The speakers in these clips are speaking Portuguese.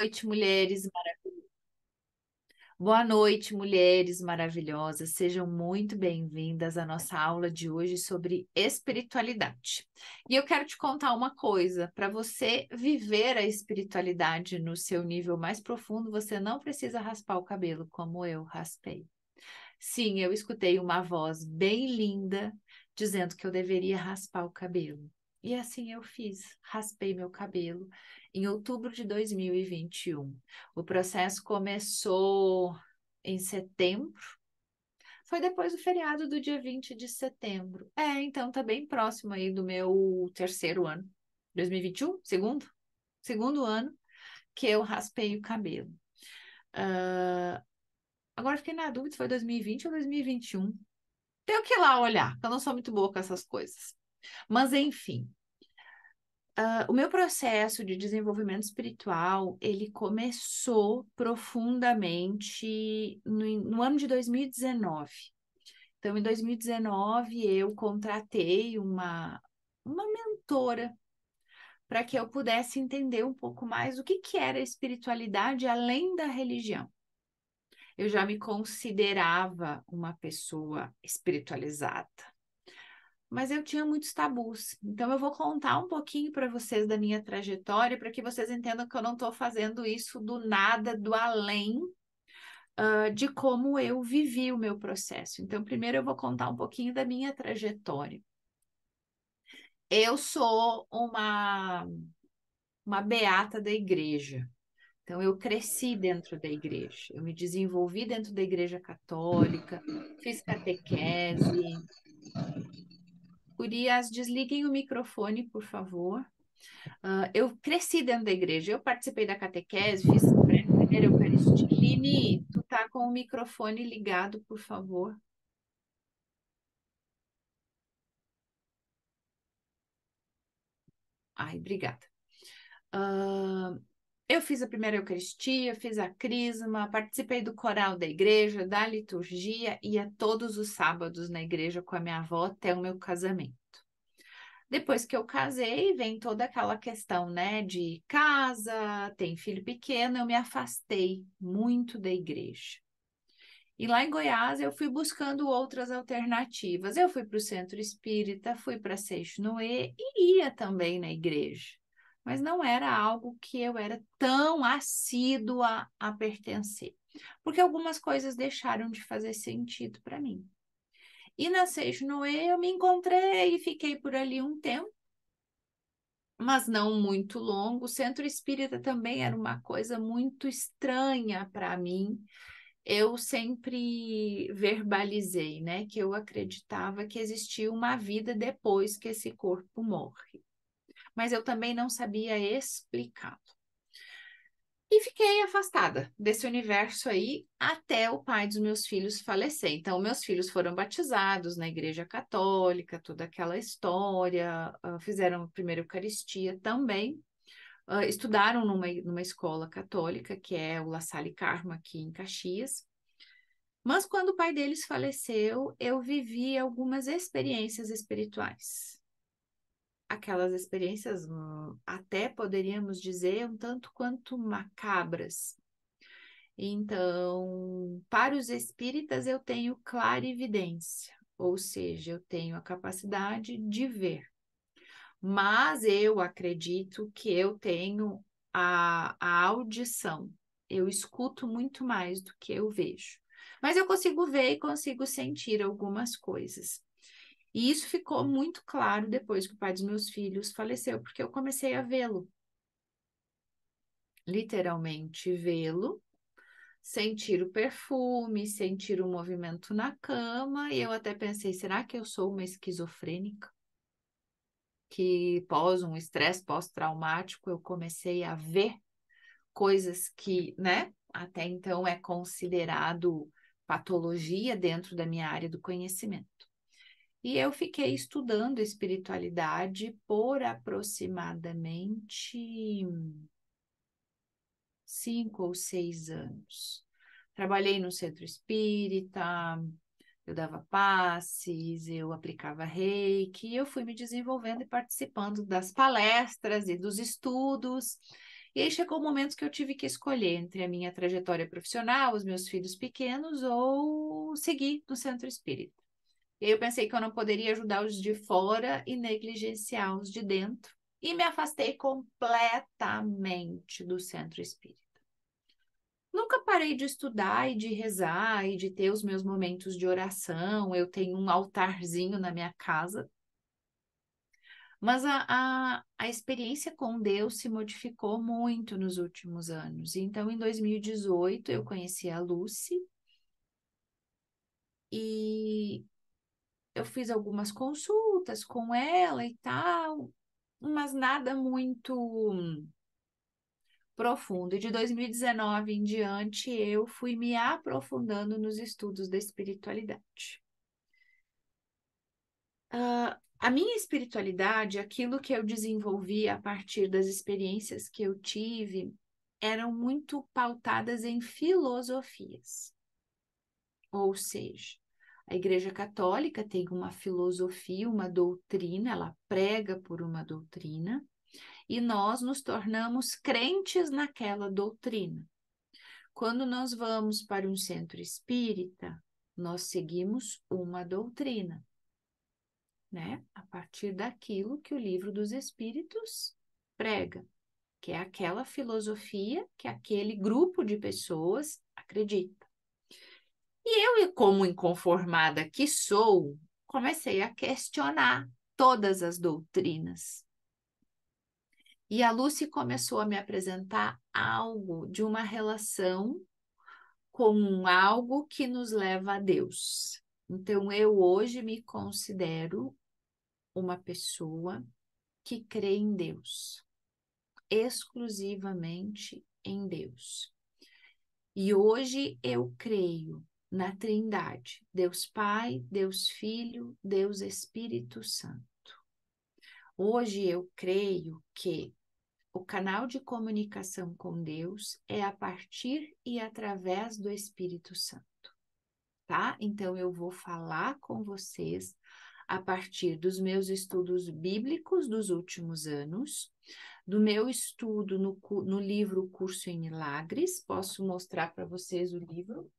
Noite, mulheres. Boa noite, mulheres maravilhosas. Sejam muito bem-vindas à nossa aula de hoje sobre espiritualidade. E eu quero te contar uma coisa: para você viver a espiritualidade no seu nível mais profundo, você não precisa raspar o cabelo como eu raspei. Sim, eu escutei uma voz bem linda dizendo que eu deveria raspar o cabelo. E assim eu fiz, raspei meu cabelo em outubro de 2021. O processo começou em setembro, foi depois do feriado do dia 20 de setembro. Então tá bem próximo aí do meu terceiro ano, 2021, segundo ano que eu raspei o cabelo. Agora fiquei na dúvida se foi 2020 ou 2021. Tenho que ir lá olhar, que eu não sou muito boa com essas coisas. Mas, enfim, o meu processo de desenvolvimento espiritual, ele começou profundamente no ano de 2019. Então, em 2019, eu contratei uma mentora para que eu pudesse entender um pouco mais o que era espiritualidade além da religião. Eu já me considerava uma pessoa espiritualizada, mas eu tinha muitos tabus. Então, eu vou contar um pouquinho para vocês da minha trajetória, para que vocês entendam que eu não estou fazendo isso do nada, do além, de como eu vivi o meu processo. Então, primeiro eu vou contar um pouquinho da minha trajetória. Eu sou uma beata da igreja. Então, eu cresci dentro da igreja, eu me desenvolvi dentro da igreja católica, fiz catequese. Gurias, desliguem o microfone, por favor. Eu cresci dentro da igreja, eu participei da catequese, fiz primeira Eucaristia. Lini, tu tá com o microfone ligado, por favor. Ai, obrigada. Ah, eu fiz a primeira Eucaristia, fiz a crisma, participei do coral da igreja, da liturgia, ia todos os sábados na igreja com a minha avó até o meu casamento. Depois que eu casei, vem toda aquela questão, né, de casa, tem filho pequeno, eu me afastei muito da igreja. E lá em Goiás eu fui buscando outras alternativas. Eu fui para o centro espírita, fui para Seixo Noé e ia também na igreja. Mas não era algo que eu era tão assídua a pertencer, porque algumas coisas deixaram de fazer sentido para mim. E na Seixo Noé eu me encontrei e fiquei por ali um tempo, mas não muito longo. O centro espírita também era uma coisa muito estranha para mim. Eu sempre verbalizei, né, que eu acreditava que existia uma vida depois que esse corpo morre, mas eu também não sabia explicar. E fiquei afastada desse universo aí até o pai dos meus filhos falecer. Então, meus filhos foram batizados na Igreja Católica, toda aquela história, fizeram a primeira Eucaristia também, estudaram numa escola católica, que é o La Salle Carmo, aqui em Caxias. Mas quando o pai deles faleceu, eu vivi algumas experiências espirituais. Aquelas experiências, até poderíamos dizer, um tanto quanto macabras. Então, para os espíritas, eu tenho clarividência, ou seja, eu tenho a capacidade de ver. Mas eu acredito que eu tenho a audição. Eu escuto muito mais do que eu vejo. Mas eu consigo ver e consigo sentir algumas coisas. E isso ficou muito claro depois que o pai dos meus filhos faleceu, porque eu comecei a vê-lo, literalmente vê-lo, sentir o perfume, sentir o movimento na cama, e eu até pensei, será que eu sou uma esquizofrênica? Que pós um estresse pós-traumático eu comecei a ver coisas que, né, até então é considerado patologia dentro da minha área do conhecimento. E eu fiquei estudando espiritualidade por aproximadamente 5 ou 6 anos. Trabalhei no centro espírita, eu dava passes, eu aplicava reiki, e eu fui me desenvolvendo e participando das palestras e dos estudos. E aí chegou o momento que eu tive que escolher entre a minha trajetória profissional, os meus filhos pequenos, ou seguir no centro espírita. E aí eu pensei que eu não poderia ajudar os de fora e negligenciar os de dentro. E me afastei completamente do centro espírita. Nunca parei de estudar e de rezar e de ter os meus momentos de oração. Eu tenho um altarzinho na minha casa. Mas a experiência com Deus se modificou muito nos últimos anos. Então, em 2018, eu conheci a Lucy e eu fiz algumas consultas com ela e tal, mas nada muito profundo. E de 2019 em diante, eu fui me aprofundando nos estudos da espiritualidade. A minha espiritualidade, aquilo que eu desenvolvi a partir das experiências que eu tive, eram muito pautadas em filosofias. Ou seja, a Igreja Católica tem uma filosofia, uma doutrina, ela prega por uma doutrina, e nós nos tornamos crentes naquela doutrina. Quando nós vamos para um centro espírita, nós seguimos uma doutrina, né? A partir daquilo que o Livro dos Espíritos prega, que é aquela filosofia que aquele grupo de pessoas acredita. E eu, como inconformada que sou, comecei a questionar todas as doutrinas. E a Lucy começou a me apresentar algo de uma relação com algo que nos leva a Deus. Então, eu hoje me considero uma pessoa que crê em Deus, exclusivamente em Deus. E hoje eu creio na Trindade, Deus Pai, Deus Filho, Deus Espírito Santo. Hoje eu creio que o canal de comunicação com Deus é a partir e através do Espírito Santo, tá? Então eu vou falar com vocês a partir dos meus estudos bíblicos dos últimos anos, do meu estudo no livro Curso em Milagres. Posso mostrar para vocês o livro.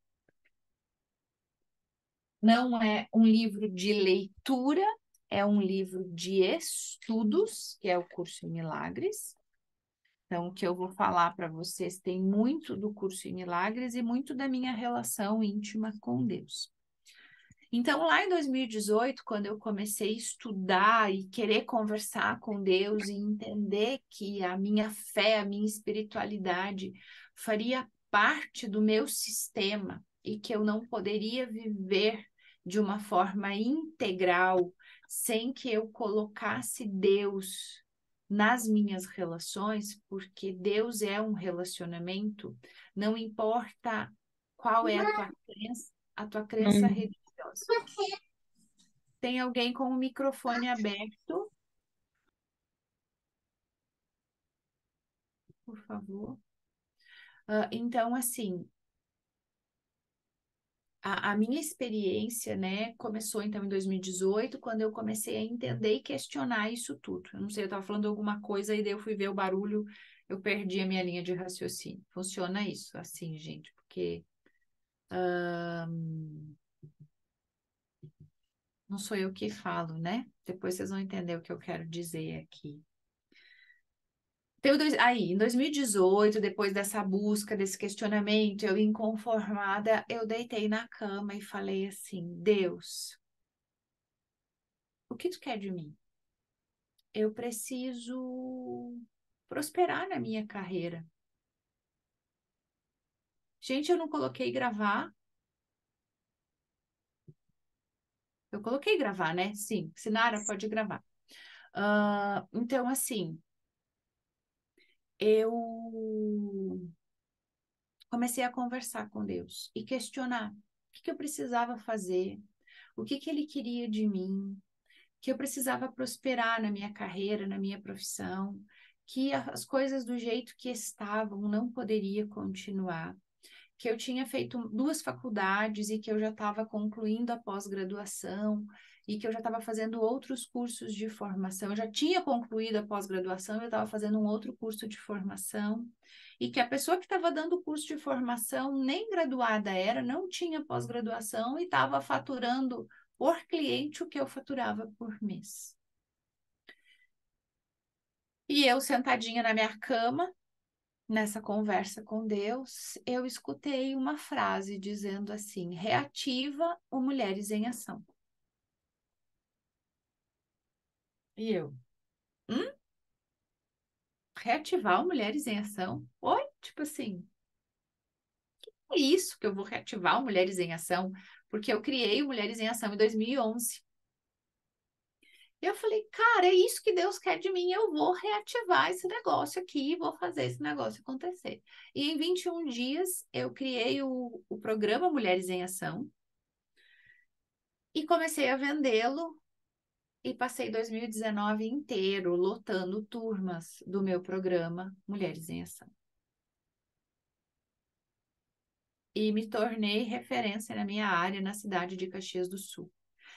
Não é um livro de leitura, é um livro de estudos, que é o Curso em Milagres. Então, o que eu vou falar para vocês tem muito do Curso em Milagres e muito da minha relação íntima com Deus. Então, lá em 2018, quando eu comecei a estudar e querer conversar com Deus e entender que a minha fé, a minha espiritualidade faria parte do meu sistema e que eu não poderia viver de uma forma integral sem que eu colocasse Deus nas minhas relações, porque Deus é um relacionamento, não importa qual é a tua crença religiosa. Tem alguém com o microfone aberto? Por favor. Então, assim, a minha experiência, né, começou então em 2018, quando eu comecei a entender e questionar isso tudo. Eu não sei, eu estava falando alguma coisa e daí eu fui ver o barulho, eu perdi a minha linha de raciocínio. Funciona isso, assim, gente, porque não sou eu que falo, né? Depois vocês vão entender o que eu quero dizer aqui. Então, aí, em 2018, depois dessa busca, desse questionamento, eu inconformada, eu deitei na cama e falei assim: Deus, o que tu quer de mim? Eu preciso prosperar na minha carreira. Gente, eu não coloquei gravar. Eu coloquei gravar, né? Sim, Sinara, pode gravar. Então, assim, eu comecei a conversar com Deus e questionar o que eu precisava fazer, o que Ele queria de mim, que eu precisava prosperar na minha carreira, na minha profissão, que as coisas do jeito que estavam não poderia continuar, que eu tinha feito 2 faculdades e que eu já estava concluindo a pós-graduação e que eu já estava fazendo outros cursos de formação. Eu já tinha concluído a pós-graduação, eu estava fazendo um outro curso de formação, e que a pessoa que estava dando o curso de formação nem graduada era, não tinha pós-graduação e estava faturando por cliente o que eu faturava por mês. E eu sentadinha na minha cama, nessa conversa com Deus, eu escutei uma frase dizendo assim: reativa o Mulheres em Ação. E eu, reativar o Mulheres em Ação? Oi? Tipo assim, é isso que eu vou reativar o Mulheres em Ação? Porque eu criei o Mulheres em Ação em 2011. E eu falei, cara, é isso que Deus quer de mim, eu vou reativar esse negócio aqui, vou fazer esse negócio acontecer. E em 21 dias eu criei o programa Mulheres em Ação e comecei a vendê-lo e passei 2019 inteiro lotando turmas do meu programa Mulheres em Ação. E me tornei referência na minha área na cidade de Caxias do Sul.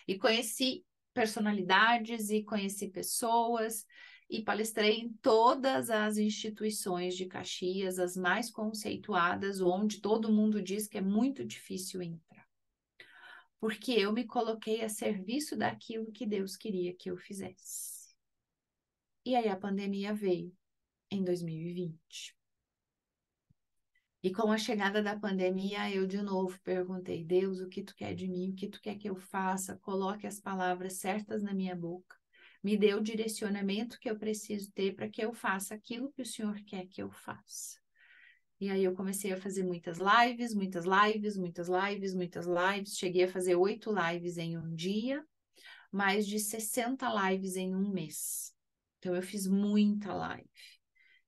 E conheci personalidades e conheci pessoas e palestrei em todas as instituições de Caxias, as mais conceituadas, onde todo mundo diz que é muito difícil entrar. Porque eu me coloquei a serviço daquilo que Deus queria que eu fizesse. E aí a pandemia veio em 2020. E com a chegada da pandemia, eu de novo perguntei, Deus, o que tu quer de mim? O que tu quer que eu faça? Coloque as palavras certas na minha boca. Me dê o direcionamento que eu preciso ter para que eu faça aquilo que o Senhor quer que eu faça. E aí eu comecei a fazer muitas lives, muitas lives, muitas lives, muitas lives. Cheguei a fazer 8 lives em um dia, mais de 60 lives em um mês. Então eu fiz muita live.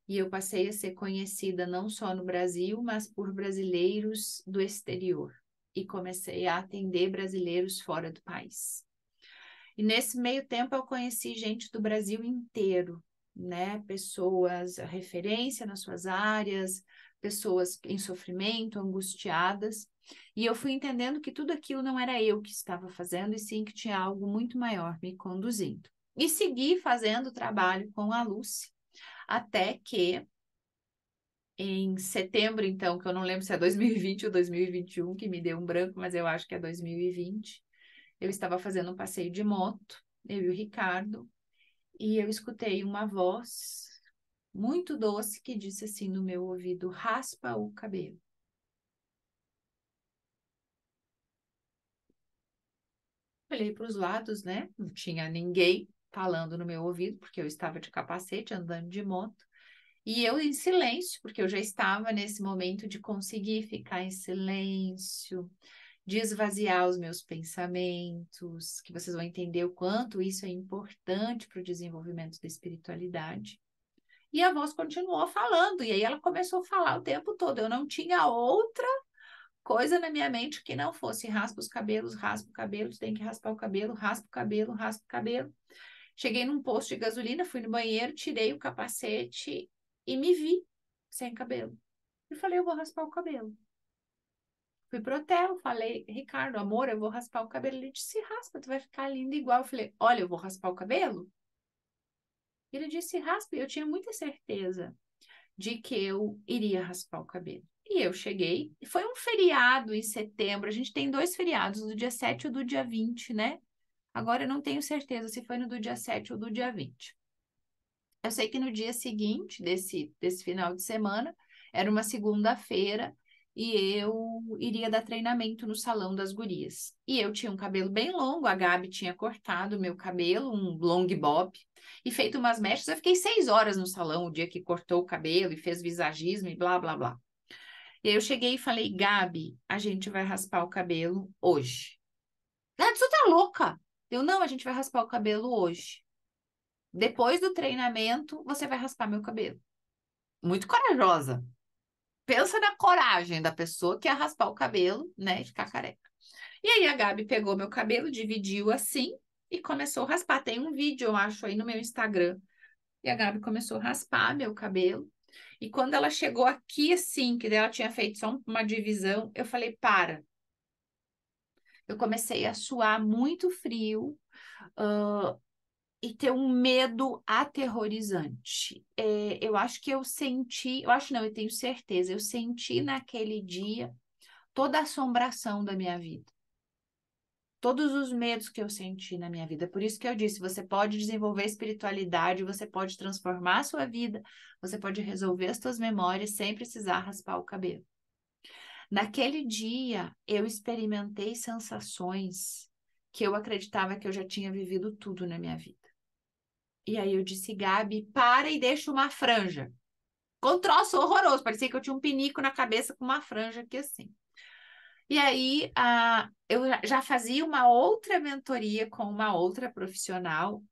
E eu passei a ser conhecida não só no Brasil, mas por brasileiros do exterior. E comecei a atender brasileiros fora do país. E nesse meio tempo eu conheci gente do Brasil inteiro, né? Pessoas referência nas suas áreas, pessoas em sofrimento, angustiadas. E eu fui entendendo que tudo aquilo não era eu que estava fazendo, e sim que tinha algo muito maior me conduzindo. E segui fazendo trabalho com a Lucy, até que em setembro, então, que eu não lembro se é 2020 ou 2021, que me deu um branco, mas eu acho que é 2020, eu estava fazendo um passeio de moto, eu e o Ricardo, e eu escutei uma voz muito doce que disse assim no meu ouvido: raspa o cabelo. Olhei para os lados, né? Não tinha ninguém falando no meu ouvido, porque eu estava de capacete andando de moto. E eu em silêncio, porque eu já estava nesse momento de conseguir ficar em silêncio, de esvaziar os meus pensamentos, que vocês vão entender o quanto isso é importante para o desenvolvimento da espiritualidade. E a voz continuou falando, e aí ela começou a falar o tempo todo. Eu não tinha outra coisa na minha mente que não fosse raspa o cabelo, tem que raspar o cabelo, raspa o cabelo, raspa o cabelo. Cheguei num posto de gasolina, fui no banheiro, tirei o capacete e me vi sem cabelo. E falei, eu vou raspar o cabelo. Fui pro hotel, falei, Ricardo, amor, eu vou raspar o cabelo. Ele disse, raspa, tu vai ficar linda igual. Eu falei, olha, eu vou raspar o cabelo? Ele disse, raspa. E eu tinha muita certeza de que eu iria raspar o cabelo. E eu cheguei, e foi um feriado em setembro. A gente tem 2 feriados, do dia 7 e do dia 20, né? Agora eu não tenho certeza se foi no do dia 7 ou do dia 20. Eu sei que no dia seguinte desse final de semana, era uma segunda-feira, e eu iria dar treinamento no Salão das Gurias. E eu tinha um cabelo bem longo, a Gabi tinha cortado o meu cabelo, um long bob, e feito umas mechas. Eu fiquei 6 horas no salão o dia que cortou o cabelo e fez visagismo e blá, blá, blá. E aí eu cheguei e falei, Gabi, a gente vai raspar o cabelo hoje. Ah, você tá louca? Eu, não, a gente vai raspar o cabelo hoje. Depois do treinamento, você vai raspar meu cabelo. Muito corajosa. Pensa na coragem da pessoa que ia raspar o cabelo, né, e ficar careca. E aí a Gabi pegou meu cabelo, dividiu assim e começou a raspar. Tem um vídeo, eu acho, aí no meu Instagram. E a Gabi começou a raspar meu cabelo. E quando ela chegou aqui assim, que ela tinha feito só uma divisão, eu falei, para. Eu comecei a suar muito frio, e ter um medo aterrorizante. Eu acho que eu acho não, eu tenho certeza, eu senti naquele dia toda a assombração da minha vida. Todos os medos que eu senti na minha vida. Por isso que eu disse, você pode desenvolver espiritualidade, você pode transformar a sua vida, você pode resolver as suas memórias sem precisar raspar o cabelo. Naquele dia, eu experimentei sensações que eu acreditava que eu já tinha vivido tudo na minha vida. E aí eu disse, Gabi, para e deixa uma franja. Com um troço horroroso, parecia que eu tinha um pinico na cabeça com uma franja aqui assim. E aí eu já fazia uma outra mentoria com uma outra profissional.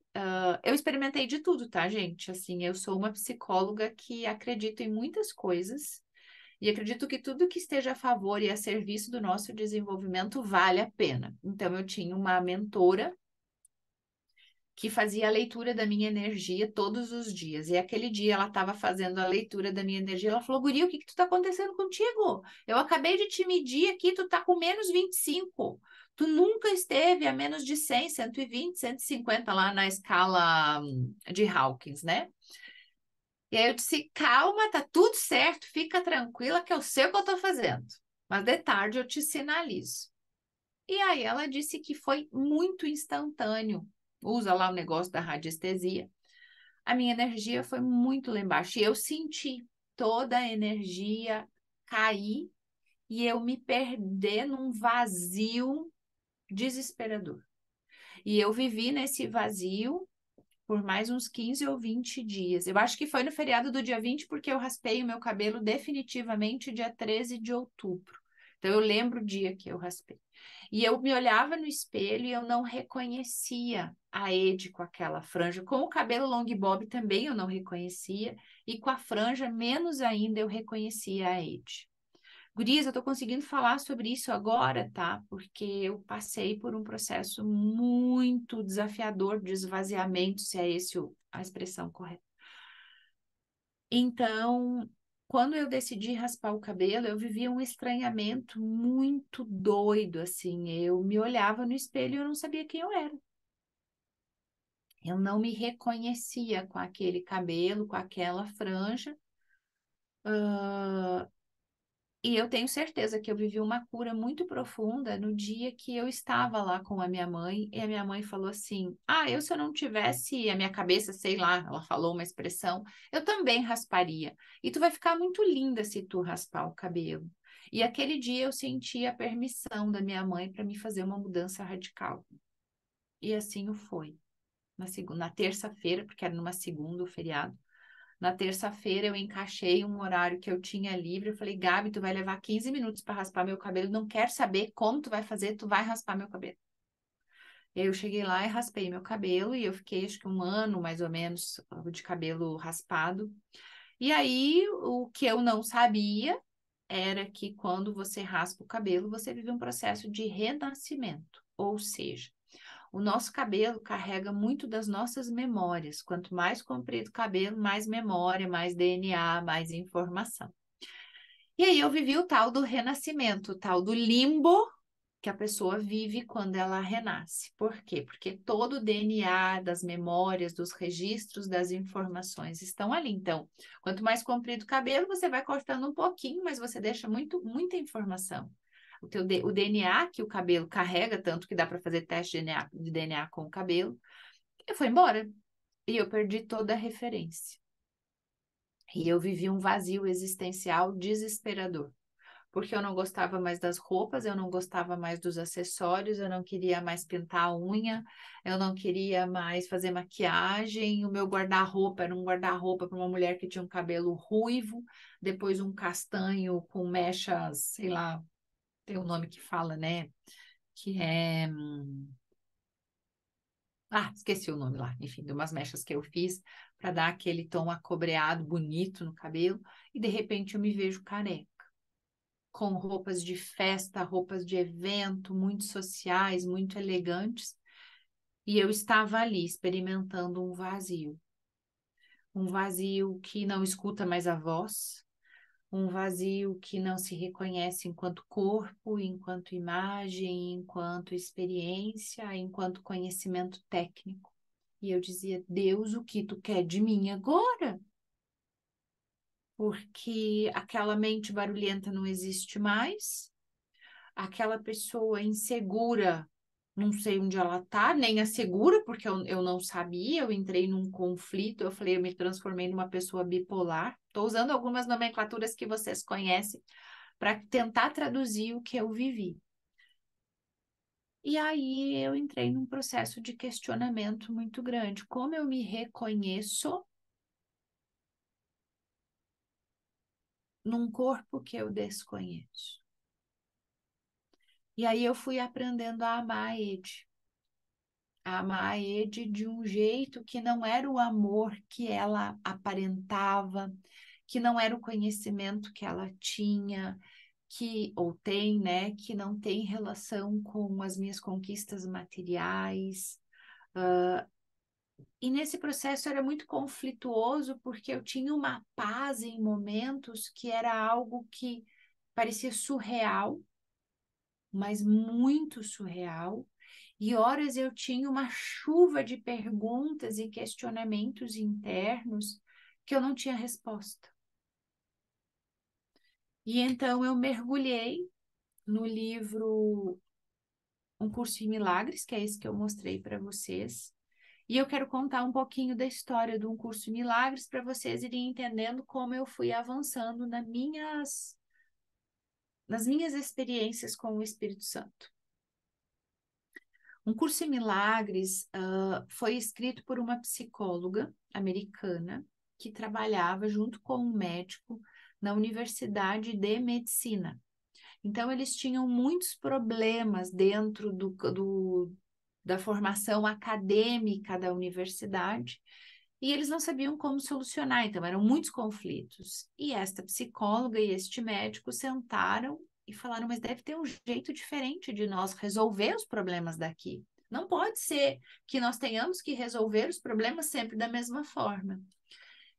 Eu experimentei de tudo, tá, gente? Assim, eu sou uma psicóloga que acredito em muitas coisas e acredito que tudo que esteja a favor e a serviço do nosso desenvolvimento vale a pena. Então, eu tinha uma mentora que fazia a leitura da minha energia todos os dias. E aquele dia ela estava fazendo a leitura da minha energia. Ela falou: Guri, o que que tu tá acontecendo contigo? Eu acabei de te medir aqui, tu tá com menos 25. Tu nunca esteve a menos de 100, 120, 150 lá na escala de Hawkins, né? E aí eu disse: calma, tá tudo certo, fica tranquila que eu sei o que eu tô fazendo. Mas de tarde eu te sinalizo. E aí ela disse que foi muito instantâneo. Usa lá o negócio da radiestesia. A minha energia foi muito lá embaixo. E eu senti toda a energia cair e eu me perder num vazio desesperador. E eu vivi nesse vazio por mais uns 15 ou 20 dias. Eu acho que foi no feriado do dia 20, porque eu raspei o meu cabelo definitivamente dia 13 de outubro. Então eu lembro o dia que eu raspei. E eu me olhava no espelho e eu não reconhecia a Ed com aquela franja. Com o cabelo long bob também eu não reconhecia. E com a franja, menos ainda eu reconhecia a Ed. Gurias, eu tô conseguindo falar sobre isso agora, tá? Porque eu passei por um processo muito desafiador de esvaziamento, se é esse a expressão correta. Então, quando eu decidi raspar o cabelo, eu vivia um estranhamento muito doido, assim. Eu me olhava no espelho e eu não sabia quem eu era. Eu não me reconhecia com aquele cabelo, com aquela franja. E eu tenho certeza que eu vivi uma cura muito profunda no dia que eu estava lá com a minha mãe, e a minha mãe falou assim: Ah, eu se eu não tivesse a minha cabeça, sei lá, ela falou uma expressão, eu também rasparia. E tu vai ficar muito linda se tu raspar o cabelo. E aquele dia eu senti a permissão da minha mãe para me fazer uma mudança radical. E assim o foi. Na terça-feira, porque era numa segunda, o feriado. Na terça-feira eu encaixei um horário que eu tinha livre. Eu falei, Gabi, tu vai levar 15 minutos para raspar meu cabelo. Não quero saber como tu vai fazer, tu vai raspar meu cabelo. E aí eu cheguei lá e raspei meu cabelo e eu fiquei acho que um ano mais ou menos de cabelo raspado. E aí o que eu não sabia era que quando você raspa o cabelo, você vive um processo de renascimento. Ou seja, o nosso cabelo carrega muito das nossas memórias. Quanto mais comprido o cabelo, mais memória, mais DNA, mais informação. E aí eu vivi o tal do renascimento, o tal do limbo que a pessoa vive quando ela renasce. Por quê? Porque todo o DNA das memórias, dos registros das informações estão ali. Então, quanto mais comprido o cabelo, você vai cortando um pouquinho, mas você deixa muita informação. O DNA que o cabelo carrega, tanto que dá para fazer teste de DNA com o cabelo, e foi embora. E eu perdi toda a referência. E eu vivi um vazio existencial desesperador. Porque eu não gostava mais das roupas, eu não gostava mais dos acessórios, eu não queria mais pintar a unha, eu não queria mais fazer maquiagem. O meu guarda-roupa era um guarda-roupa para uma mulher que tinha um cabelo ruivo, depois um castanho com mechas, sei lá, tem um nome que fala, né? Que é. Esqueci o nome lá. Enfim, de umas mechas que eu fiz para dar aquele tom acobreado, bonito no cabelo, e de repente eu me vejo careca, com roupas de festa, roupas de evento, muito sociais, muito elegantes, e eu estava ali experimentando um vazio que não escuta mais a voz, um vazio que não se reconhece enquanto corpo, enquanto imagem, enquanto experiência, enquanto conhecimento técnico. E eu dizia, Deus, o que tu quer de mim agora? Porque aquela mente barulhenta não existe mais, aquela pessoa insegura, não sei onde ela tá, nem a segura, porque eu não sabia, eu entrei num conflito, eu falei, eu me transformei numa pessoa bipolar. Estou usando algumas nomenclaturas que vocês conhecem para tentar traduzir o que eu vivi. E aí eu entrei num processo de questionamento muito grande. Como eu me reconheço num corpo que eu desconheço? E aí eu fui aprendendo a amar Ed. A amar Ed de um jeito que não era o amor que ela aparentava, que não era o conhecimento que ela tinha, que ou tem, né, que não tem relação com as minhas conquistas materiais. E nesse processo era muito conflituoso porque eu tinha uma paz em momentos que era algo que parecia surreal, mas muito surreal. E horas eu tinha uma chuva de perguntas e questionamentos internos que eu não tinha resposta. E então eu mergulhei no livro Um Curso em Milagres, que é esse que eu mostrei para vocês. E eu quero contar um pouquinho da história do Um Curso em Milagres para vocês irem entendendo como eu fui avançando nas minhas experiências com o Espírito Santo. Um Curso em Milagres foi escrito por uma psicóloga americana que trabalhava junto com um médico na Universidade de Medicina. Então, eles tinham muitos problemas dentro da formação acadêmica da universidade e eles não sabiam como solucionar, então eram muitos conflitos. E esta psicóloga e este médico sentaram e falaram, mas deve ter um jeito diferente de nós resolver os problemas daqui. Não pode ser que nós tenhamos que resolver os problemas sempre da mesma forma.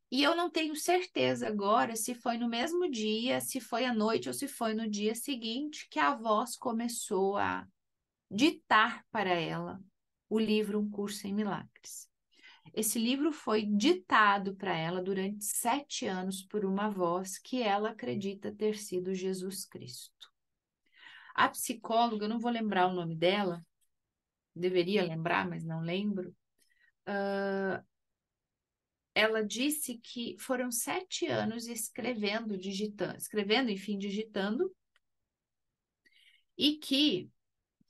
E eu não tenho certeza agora se foi no mesmo dia, se foi à noite ou se foi no dia seguinte que a voz começou a ditar para ela o livro Um Curso em Milagres. Esse livro foi ditado para ela durante 7 anos por uma voz que ela acredita ter sido Jesus Cristo. A psicóloga, eu não vou lembrar o nome dela, deveria lembrar, mas não lembro. Ela disse que foram 7 anos escrevendo, enfim, digitando, e que,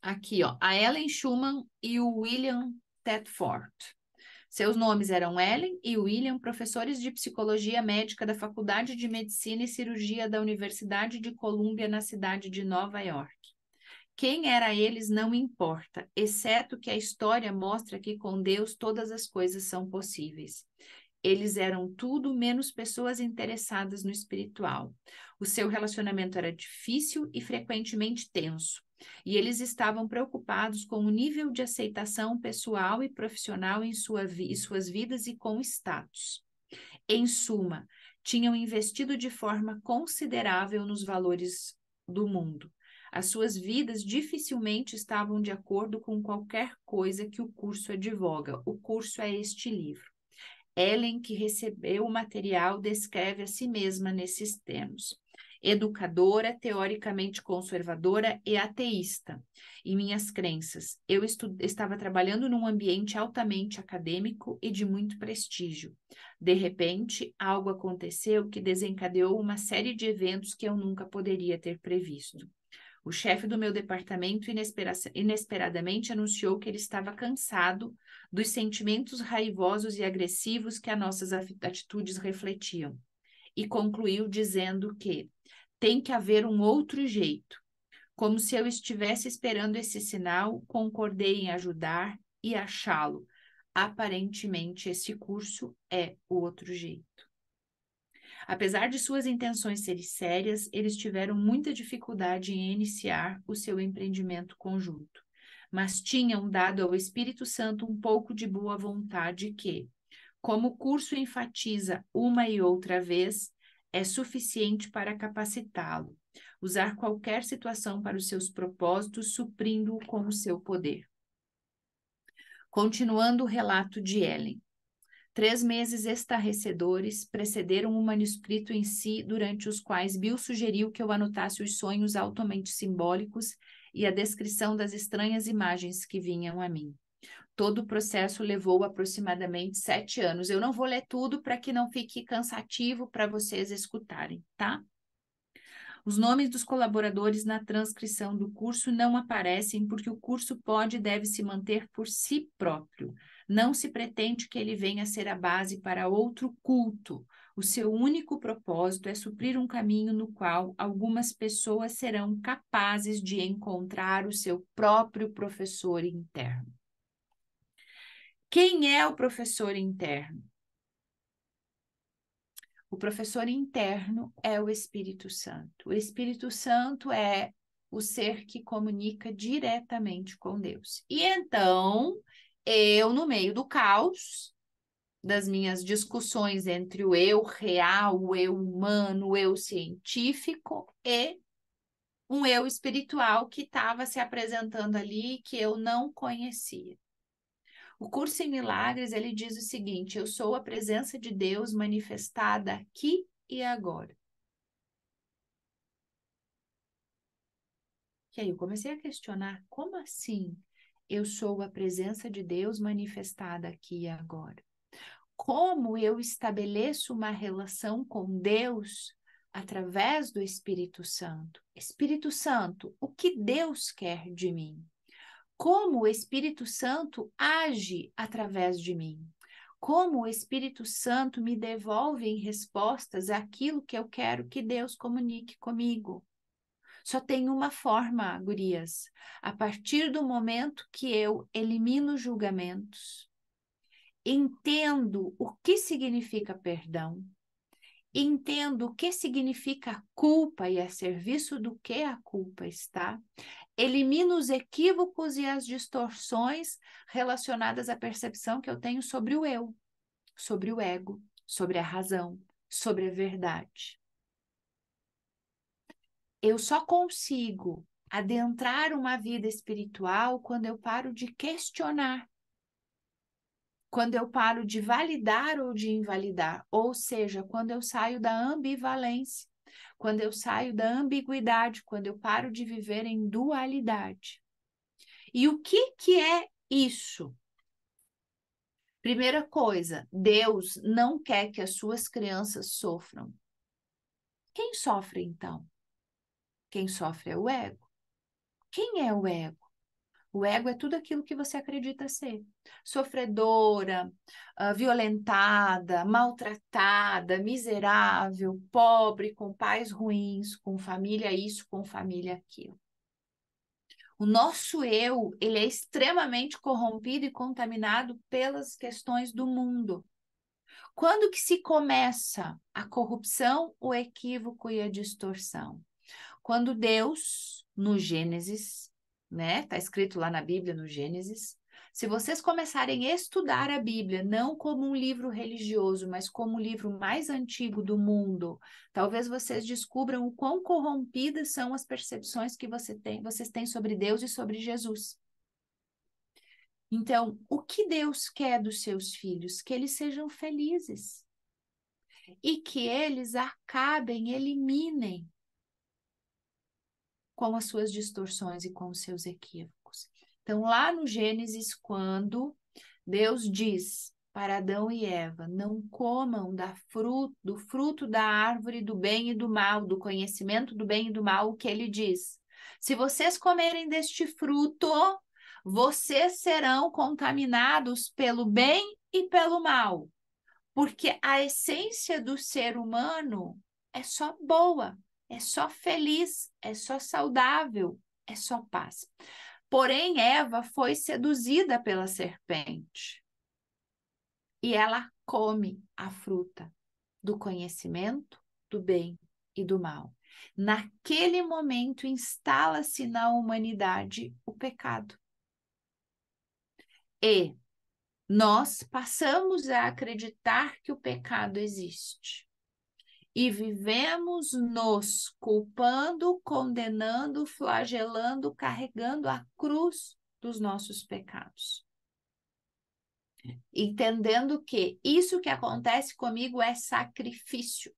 aqui, ó, a Ellen Schumann e o William Thetford. Seus nomes eram Ellen e William, professores de psicologia médica da Faculdade de Medicina e Cirurgia da Universidade de Colômbia, na cidade de Nova York. Quem era eles não importa, exceto que a história mostra que com Deus todas as coisas são possíveis. Eles eram tudo menos pessoas interessadas no espiritual. O seu relacionamento era difícil e frequentemente tenso, e eles estavam preocupados com o nível de aceitação pessoal e profissional em suas vidas e com status. Em suma, tinham investido de forma considerável nos valores do mundo. As suas vidas dificilmente estavam de acordo com qualquer coisa que o curso advoga. O curso é este livro. Ellen, que recebeu o material, descreve a si mesma nesses termos. Educadora, teoricamente conservadora e ateísta. Em minhas crenças, eu estava trabalhando num ambiente altamente acadêmico e de muito prestígio. De repente, algo aconteceu que desencadeou uma série de eventos que eu nunca poderia ter previsto. O chefe do meu departamento inesperadamente anunciou que ele estava cansado dos sentimentos raivosos e agressivos que as nossas atitudes refletiam, e concluiu dizendo que tem que haver um outro jeito. Como se eu estivesse esperando esse sinal, concordei em ajudar e achá-lo. Aparentemente, esse curso é o outro jeito. Apesar de suas intenções serem sérias, eles tiveram muita dificuldade em iniciar o seu empreendimento conjunto, mas tinham dado ao Espírito Santo um pouco de boa vontade que, como o curso enfatiza uma e outra vez, é suficiente para capacitá-lo, usar qualquer situação para os seus propósitos, suprindo-o com o seu poder. Continuando o relato de Ellen. 3 meses estarrecedores precederam o manuscrito em si, durante os quais Bill sugeriu que eu anotasse os sonhos altamente simbólicos e a descrição das estranhas imagens que vinham a mim. Todo o processo levou aproximadamente 7 anos. Eu não vou ler tudo para que não fique cansativo para vocês escutarem, tá? Os nomes dos colaboradores na transcrição do curso não aparecem porque o curso pode e deve se manter por si próprio. Não se pretende que ele venha a ser a base para outro culto. O seu único propósito é suprir um caminho no qual algumas pessoas serão capazes de encontrar o seu próprio professor interno. Quem é o professor interno? O professor interno é o Espírito Santo. O Espírito Santo é o ser que comunica diretamente com Deus. E então, eu, no meio do caos, das minhas discussões entre o eu real, o eu humano, o eu científico e um eu espiritual que estava se apresentando ali que eu não conhecia. O curso em milagres, ele diz o seguinte: eu sou a presença de Deus manifestada aqui e agora. E aí eu comecei a questionar, como assim eu sou a presença de Deus manifestada aqui e agora? Como eu estabeleço uma relação com Deus através do Espírito Santo? Espírito Santo, o que Deus quer de mim? Como o Espírito Santo age através de mim? Como o Espírito Santo me devolve em respostas aquilo que eu quero que Deus comunique comigo? Só tem uma forma, gurias. A partir do momento que eu elimino julgamentos, entendo o que significa perdão, entendo o que significa culpa e a serviço do que a culpa está, elimino os equívocos e as distorções relacionadas à percepção que eu tenho sobre o eu, sobre o ego, sobre a razão, sobre a verdade. Eu só consigo adentrar uma vida espiritual quando eu paro de questionar, quando eu paro de validar ou de invalidar, ou seja, quando eu saio da ambivalência, quando eu saio da ambiguidade, quando eu paro de viver em dualidade. E o que é isso? Primeira coisa, Deus não quer que as suas crianças sofram. Quem sofre então? Quem sofre é o ego. Quem é o ego? O ego é tudo aquilo que você acredita ser. Sofredora, violentada, maltratada, miserável, pobre, com pais ruins, com família isso, com família aquilo. O nosso eu, ele é extremamente corrompido e contaminado pelas questões do mundo. Quando que se começa a corrupção, o equívoco e a distorção? Quando Deus, no Gênesis, né? Tá escrito lá na Bíblia, no Gênesis. Se vocês começarem a estudar a Bíblia, não como um livro religioso, mas como o livro mais antigo do mundo, talvez vocês descubram o quão corrompidas são as percepções que vocês têm sobre Deus e sobre Jesus. Então, o que Deus quer dos seus filhos? Que eles sejam felizes e que eles acabem, eliminem com as suas distorções e com os seus equívocos. Então, lá no Gênesis, quando Deus diz para Adão e Eva, não comam do fruto da árvore do bem e do mal, do conhecimento do bem e do mal, o que ele diz? Se vocês comerem deste fruto, vocês serão contaminados pelo bem e pelo mal, porque a essência do ser humano é só boa, é só feliz, é só saudável, é só paz. Porém, Eva foi seduzida pela serpente e ela come a fruta do conhecimento do bem e do mal. Naquele momento, instala-se na humanidade o pecado. E nós passamos a acreditar que o pecado existe. e vivemos nos culpando, condenando, flagelando, carregando a cruz dos nossos pecados. Entendendo que isso que acontece comigo é sacrifício.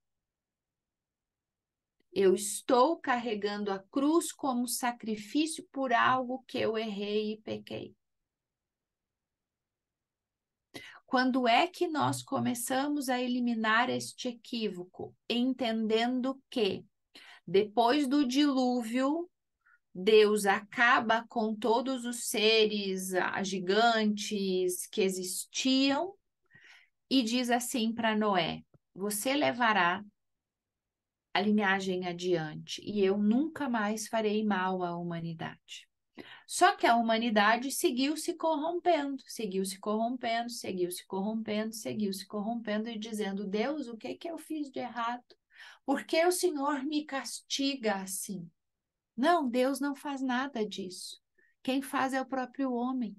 Eu estou carregando a cruz como sacrifício por algo que eu errei e pequei. Quando é que nós começamos a eliminar este equívoco? Entendendo que depois do dilúvio, Deus acaba com todos os seres gigantes que existiam e diz assim para Noé: você levará a linhagem adiante e eu nunca mais farei mal à humanidade. Só que a humanidade seguiu se corrompendo, seguiu se corrompendo, seguiu se corrompendo, seguiu se corrompendo e dizendo: Deus, o que que eu fiz de errado? Por que o Senhor me castiga assim? Não, Deus não faz nada disso. Quem faz é o próprio homem,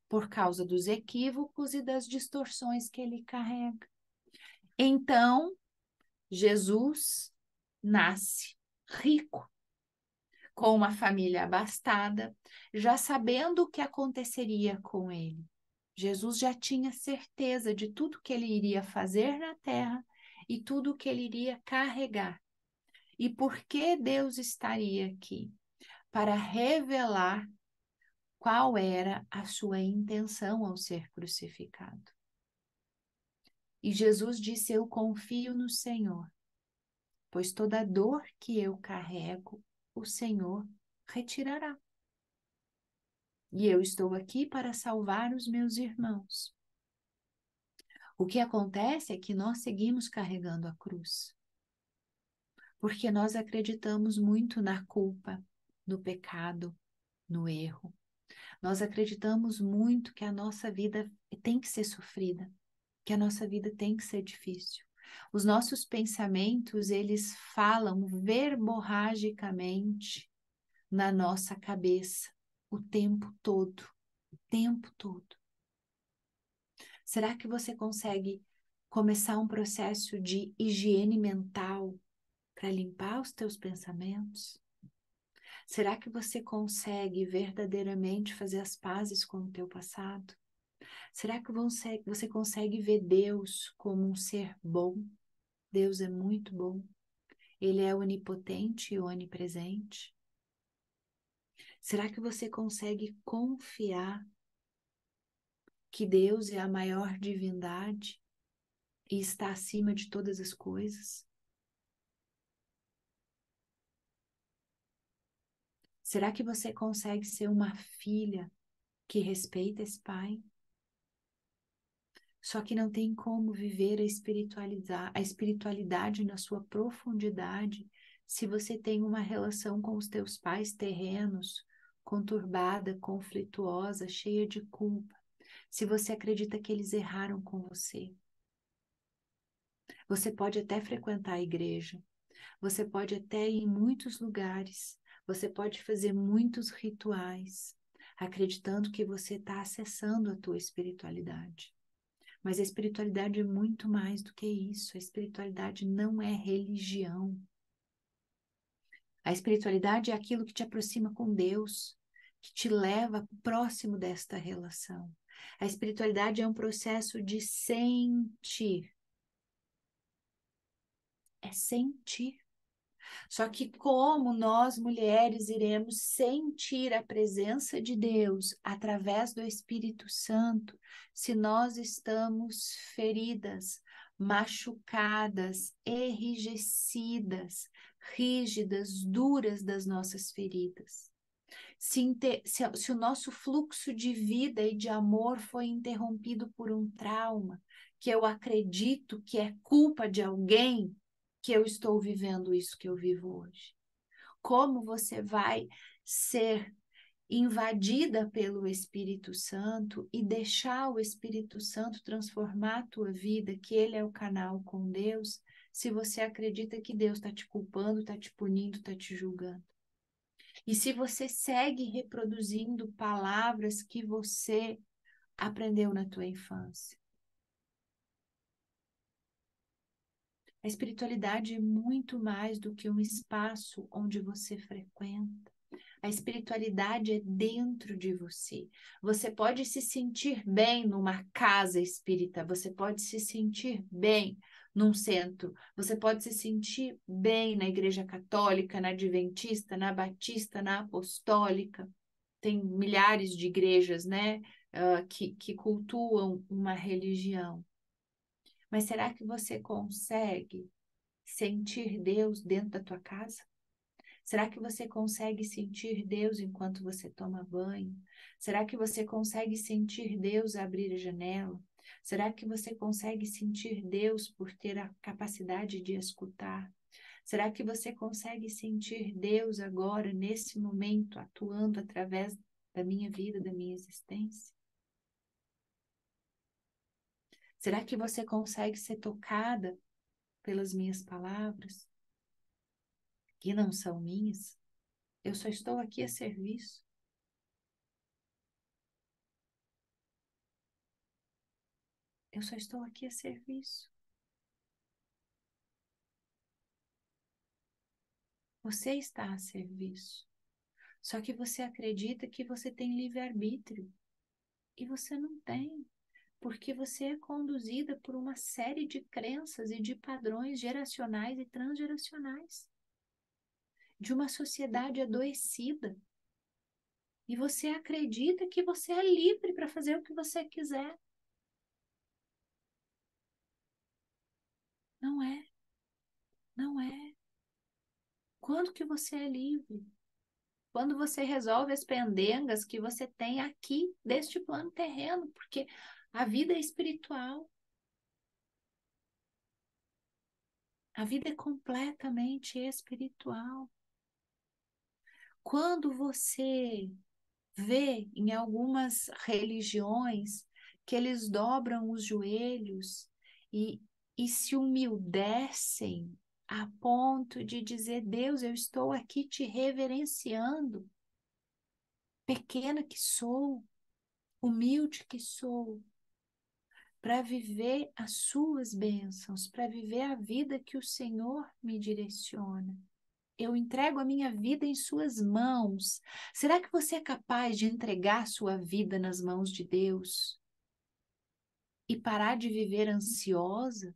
por causa dos equívocos e das distorções que ele carrega. Então, Jesus nasce rico, com uma família abastada, já sabendo o que aconteceria com ele. Jesus já tinha certeza de tudo que ele iria fazer na terra e tudo que ele iria carregar. E por que Deus estaria aqui? Para revelar qual era a sua intenção ao ser crucificado. E Jesus disse: eu confio no Senhor, pois toda dor que eu carrego, o Senhor retirará. E eu estou aqui para salvar os meus irmãos. O que acontece é que nós seguimos carregando a cruz, porque nós acreditamos muito na culpa, no pecado, no erro. Nós acreditamos muito que a nossa vida tem que ser sofrida, que a nossa vida tem que ser difícil. Os nossos pensamentos, eles falam verborragicamente na nossa cabeça o tempo todo, o tempo todo. Será que você consegue começar um processo de higiene mental para limpar os teus pensamentos? Será que você consegue verdadeiramente fazer as pazes com o teu passado? Será que você consegue ver Deus como um ser bom? Deus é muito bom. Ele é onipotente e onipresente. Será que você consegue confiar que Deus é a maior divindade e está acima de todas as coisas? Será que você consegue ser uma filha que respeita esse pai? Só que não tem como viver a espiritualidade na sua profundidade se você tem uma relação com os teus pais terrenos, conturbada, conflituosa, cheia de culpa. Se você acredita que eles erraram com você. Você pode até frequentar a igreja, você pode até ir em muitos lugares, você pode fazer muitos rituais, acreditando que você está acessando a tua espiritualidade. Mas a espiritualidade é muito mais do que isso. A espiritualidade não é religião. A espiritualidade é aquilo que te aproxima com Deus, que te leva próximo desta relação. A espiritualidade é um processo de sentir. É sentir. Só que como nós mulheres iremos sentir a presença de Deus através do Espírito Santo se nós estamos feridas, machucadas, enrijecidas, rígidas, duras das nossas feridas? Se o nosso fluxo de vida e de amor foi interrompido por um trauma, que eu acredito que é culpa de alguém, que eu estou vivendo isso que eu vivo hoje. Como você vai ser invadida pelo Espírito Santo e deixar o Espírito Santo transformar a tua vida, que ele é o canal com Deus, se você acredita que Deus está te culpando, está te punindo, está te julgando? E se você segue reproduzindo palavras que você aprendeu na tua infância? A espiritualidade é muito mais do que um espaço onde você frequenta. A espiritualidade é dentro de você. Você pode se sentir bem numa casa espírita, você pode se sentir bem num centro, você pode se sentir bem na igreja católica, na adventista, na batista, na apostólica. Tem milhares de igrejas, né, que cultuam uma religião. Mas será que você consegue sentir Deus dentro da tua casa? Será que você consegue sentir Deus enquanto você toma banho? Será que você consegue sentir Deus abrir a janela? Será que você consegue sentir Deus por ter a capacidade de escutar? Será que você consegue sentir Deus agora, nesse momento, atuando através da minha vida, da minha existência? Será que você consegue ser tocada pelas minhas palavras, que não são minhas? Eu só estou aqui a serviço. Eu só estou aqui a serviço. Você está a serviço. Só que você acredita que você tem livre-arbítrio. E você não tem. Porque você é conduzida por uma série de crenças e de padrões geracionais e transgeracionais. De uma sociedade adoecida. E você acredita que você é livre para fazer o que você quiser. Não é. Não é. Quando que você é livre? Quando você resolve as pendengas que você tem aqui deste plano terreno, porque a vida é espiritual. A vida é completamente espiritual. Quando você vê em algumas religiões que eles dobram os joelhos e, e se humildecem a ponto de dizer: Deus, eu estou aqui te reverenciando, pequena que sou, humilde que sou, para viver as suas bênçãos, para viver a vida que o Senhor me direciona. Eu entrego a minha vida em suas mãos. Será que você é capaz de entregar sua vida nas mãos de Deus e parar de viver ansiosa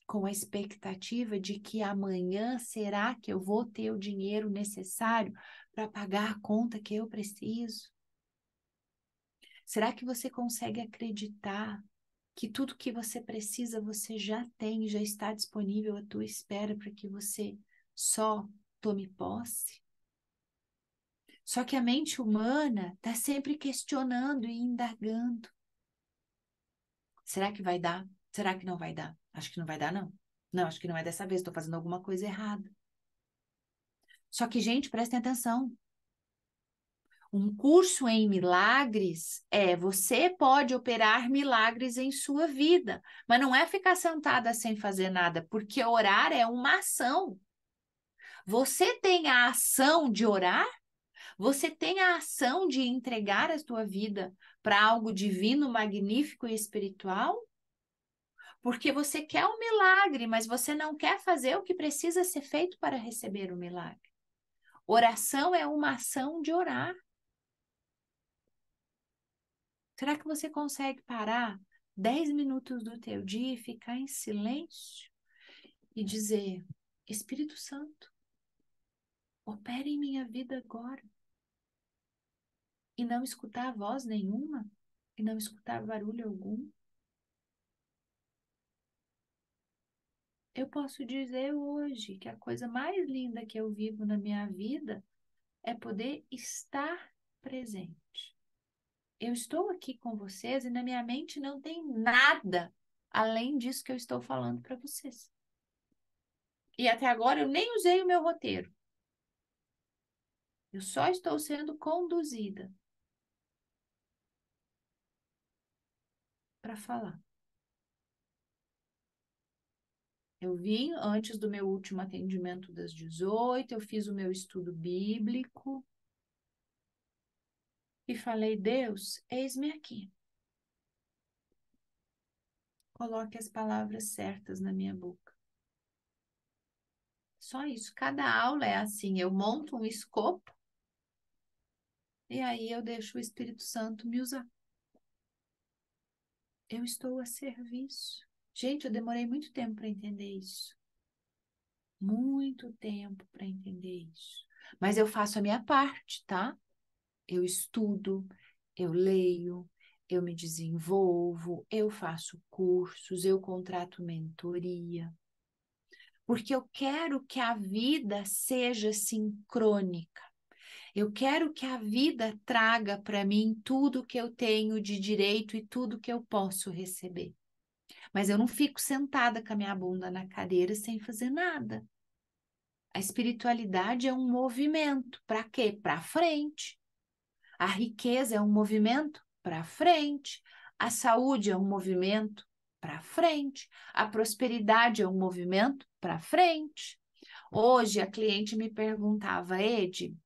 com a expectativa de que amanhã será que eu vou ter o dinheiro necessário para pagar a conta que eu preciso? Será que você consegue acreditar que tudo que você precisa você já tem e já está disponível à tua espera para que você só tome posse? Só que a mente humana está sempre questionando e indagando. Será que vai dar? Será que não vai dar? Acho que não vai dar, não. Não, acho que não é dessa vez, estou fazendo alguma coisa errada. Só que, gente, prestem atenção. Um curso em milagres você pode operar milagres em sua vida, mas não é ficar sentada sem fazer nada, porque orar é uma ação. Você tem a ação de orar? Você tem a ação de entregar a sua vida para algo divino, magnífico e espiritual? Porque você quer um milagre, mas você não quer fazer o que precisa ser feito para receber o milagre. Oração é uma ação de orar. Será que você consegue parar 10 minutos do teu dia e ficar em silêncio e dizer: Espírito Santo, opere em minha vida agora? E não escutar voz nenhuma? E não escutar barulho algum? Eu posso dizer hoje que a coisa mais linda que eu vivo na minha vida é poder estar presente. Eu estou aqui com vocês e na minha mente não tem nada além disso que eu estou falando para vocês. E até agora eu nem usei o meu roteiro. Eu só estou sendo conduzida para falar. Eu vim antes do meu último atendimento das 18, eu fiz o meu estudo bíblico e falei: Deus, eis-me aqui. Coloque as palavras certas na minha boca. Só isso. Cada aula é assim. Eu monto um escopo e aí eu deixo o Espírito Santo me usar. Eu estou a serviço. Gente, eu demorei muito tempo para entender isso. Muito tempo para entender isso. Mas eu faço a minha parte, tá? Eu estudo, eu leio, eu me desenvolvo, eu faço cursos, eu contrato mentoria. Porque eu quero que a vida seja sincrônica. Eu quero que a vida traga para mim tudo que eu tenho de direito e tudo que eu posso receber. Mas eu não fico sentada com a minha bunda na cadeira sem fazer nada. A espiritualidade é um movimento. Para quê? Para frente. A riqueza é um movimento para frente. A saúde é um movimento para frente. A prosperidade é um movimento para frente. Hoje a cliente me perguntava, Ed,